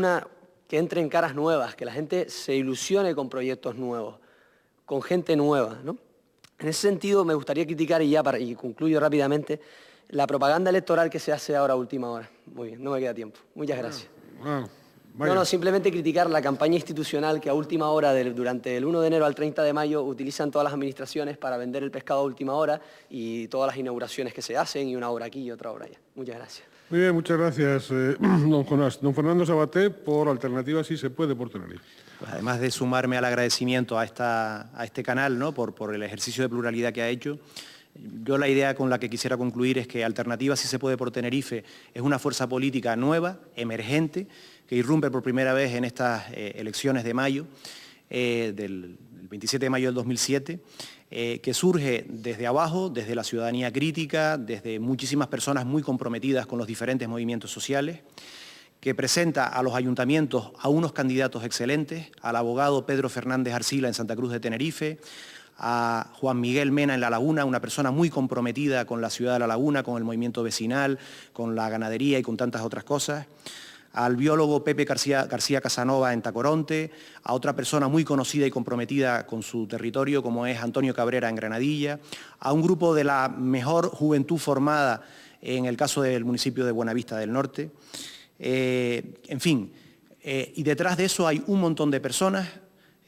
que entren caras nuevas, que la gente se ilusione con proyectos nuevos, con gente nueva, ¿no? En ese sentido me gustaría criticar, y concluyo rápidamente, la propaganda electoral que se hace ahora a última hora. Muy bien, no me queda tiempo. Muchas gracias. No, simplemente criticar la campaña institucional que a última hora, durante el 1 de enero al 30 de mayo, utilizan todas las administraciones para vender el pescado a última hora y todas las inauguraciones que se hacen, y una obra aquí y otra obra allá. Muchas gracias. Muy bien, muchas gracias, don Jonás. Don Fernando Sabaté, por Alternativa Sí se puede, por Tenerife. Pues además de sumarme al agradecimiento a este canal, ¿no?, por el ejercicio de pluralidad que ha hecho, yo la idea con la que quisiera concluir es que Alternativa Sí se puede, por Tenerife, es una fuerza política nueva, emergente, que irrumpe por primera vez en estas elecciones de mayo, del 27 de mayo del 2007, que surge desde abajo, desde la ciudadanía crítica, desde muchísimas personas muy comprometidas con los diferentes movimientos sociales, que presenta a los ayuntamientos a unos candidatos excelentes, al abogado Pedro Fernández Arcila en Santa Cruz de Tenerife, a Juan Miguel Mena en La Laguna, una persona muy comprometida con la ciudad de La Laguna, con el movimiento vecinal, con la ganadería y con tantas otras cosas, al biólogo Pepe García Casanova en Tacoronte, a otra persona muy conocida y comprometida con su territorio como es Antonio Cabrera en Granadilla, a un grupo de la mejor juventud formada en el caso del municipio de Buenavista del Norte. En fin, y detrás de eso hay un montón de personas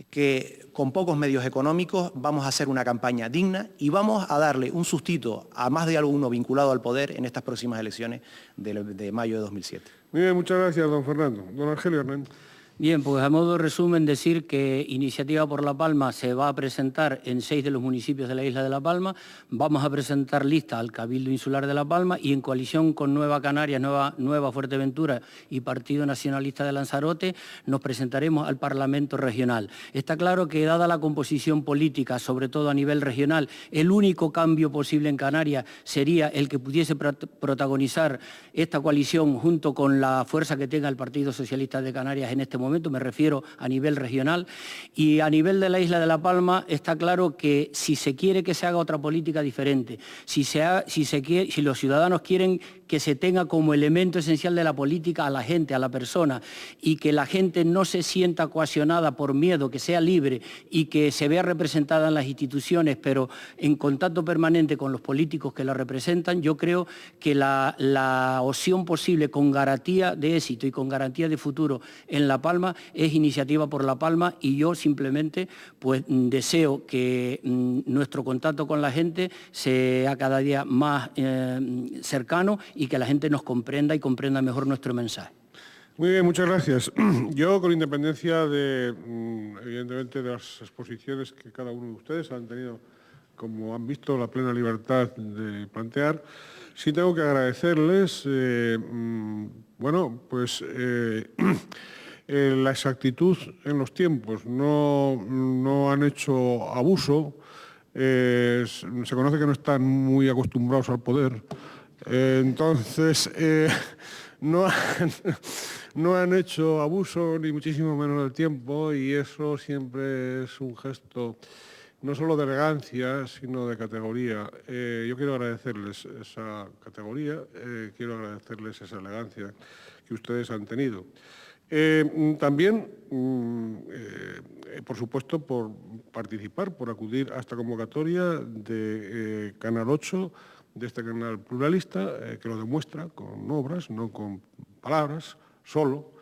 que con pocos medios económicos vamos a hacer una campaña digna y vamos a darle un sustito a más de alguno vinculado al poder en estas próximas elecciones de mayo de 2007. Muy bien, muchas gracias, don Fernando. Don Argelio Hernán. Bien, pues a modo de resumen decir que Iniciativa por La Palma se va a presentar en 6 de los municipios de la isla de La Palma, vamos a presentar lista al Cabildo Insular de La Palma y en coalición con Nueva Canarias, Nueva Fuerteventura y Partido Nacionalista de Lanzarote nos presentaremos al Parlamento Regional. Está claro que dada la composición política, sobre todo a nivel regional, el único cambio posible en Canarias sería el que pudiese protagonizar esta coalición junto con la fuerza que tenga el Partido Socialista de Canarias en este momento, me refiero a nivel regional, y a nivel de la isla de La Palma está claro que si se quiere que se haga otra política diferente, si los ciudadanos quieren que se tenga como elemento esencial de la política a la gente, a la persona, y que la gente no se sienta coaccionada por miedo, que sea libre y que se vea representada en las instituciones, pero en contacto permanente con los políticos que la representan, yo creo que la opción posible con garantía de éxito y con garantía de futuro en La Palma es Iniciativa por La Palma, y yo simplemente pues deseo que nuestro contacto con la gente sea cada día más cercano y que la gente nos comprenda y comprenda mejor nuestro mensaje. Muy bien, muchas gracias. Yo, con independencia de, evidentemente, de las exposiciones que cada uno de ustedes han tenido, como han visto, la plena libertad de plantear, sí tengo que agradecerles, la exactitud en los tiempos. No han hecho abuso, se conoce que no están muy acostumbrados al poder, entonces no han hecho abuso ni muchísimo menos del tiempo, y eso siempre es un gesto no solo de elegancia, sino de categoría. Yo quiero agradecerles esa categoría, quiero agradecerles esa elegancia que ustedes han tenido. También, por supuesto, por participar, por acudir a esta convocatoria de Canal 8, de este canal pluralista, que lo demuestra con obras, no con palabras, solo.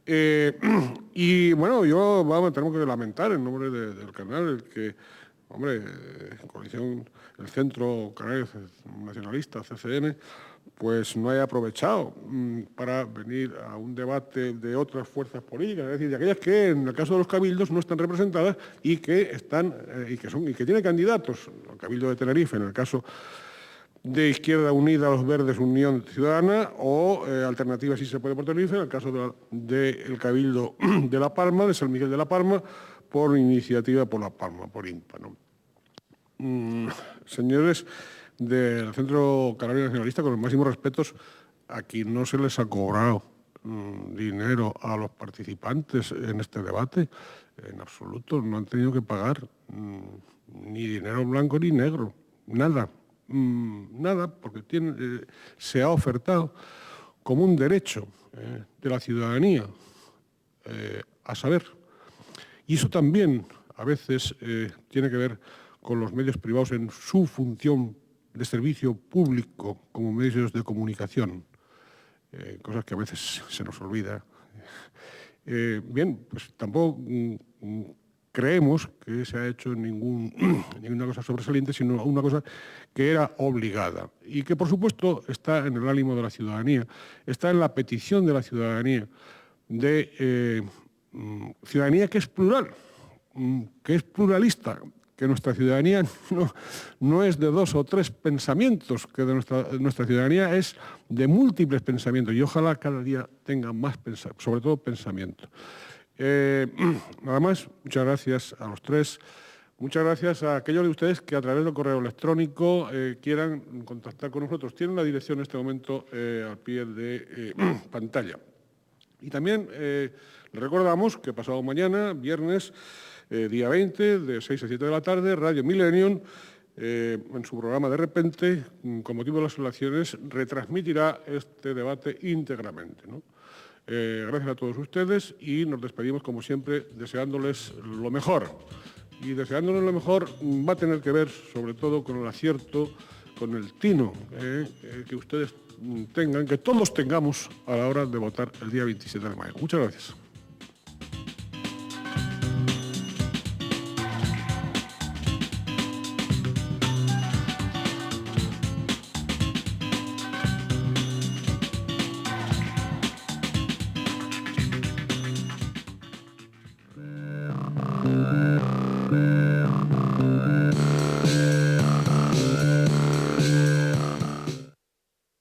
Y bueno, tenemos que lamentar en nombre del canal el que, coalición, el Centro Canario Nacionalista, CCN, pues no haya aprovechado para venir a un debate de otras fuerzas políticas, es decir, de aquellas que en el caso de los cabildos no están representadas y que tienen candidatos, el Cabildo de Tenerife en el caso de Izquierda Unida, Los Verdes, Unión Ciudadana, o Alternativa Sí se puede, por Tenerife, en el caso del Cabildo de La Palma, de San Miguel de La Palma, por Iniciativa por La Palma, por INPA, ¿no? Señores del Centro Canario Nacionalista, con los máximos respetos, aquí no se les ha cobrado dinero a los participantes en este debate, en absoluto, no han tenido que pagar ni dinero blanco ni negro, nada, porque se ha ofertado como un derecho de la ciudadanía a saber. Y eso también a veces tiene que ver con los medios privados en su función de servicio público como medios de comunicación, cosas que a veces se nos olvida. Bien, pues tampoco creemos que se ha hecho ninguna cosa sobresaliente, sino una cosa que era obligada y que, por supuesto, está en el ánimo de la ciudadanía, está en la petición de la ciudadanía, ciudadanía que es plural, que es pluralista, que nuestra ciudadanía no es de 2 o 3 pensamientos, que nuestra ciudadanía es de múltiples pensamientos y ojalá cada día tenga más, sobre todo pensamiento. Nada más, muchas gracias a los 3. Muchas gracias a aquellos de ustedes que a través del correo electrónico quieran contactar con nosotros. Tienen la dirección en este momento al pie de pantalla. Y también les recordamos que pasado mañana, viernes, día 20, de 6 a 7 de la tarde, Radio Millennium, en su programa De Repente, con motivo de las elecciones, retransmitirá este debate íntegramente, ¿no? Gracias a todos ustedes y nos despedimos, como siempre, deseándoles lo mejor. Y deseándoles lo mejor va a tener que ver, sobre todo, con el acierto, con el tino que ustedes tengan, que todos tengamos a la hora de votar el día 27 de mayo. Muchas gracias.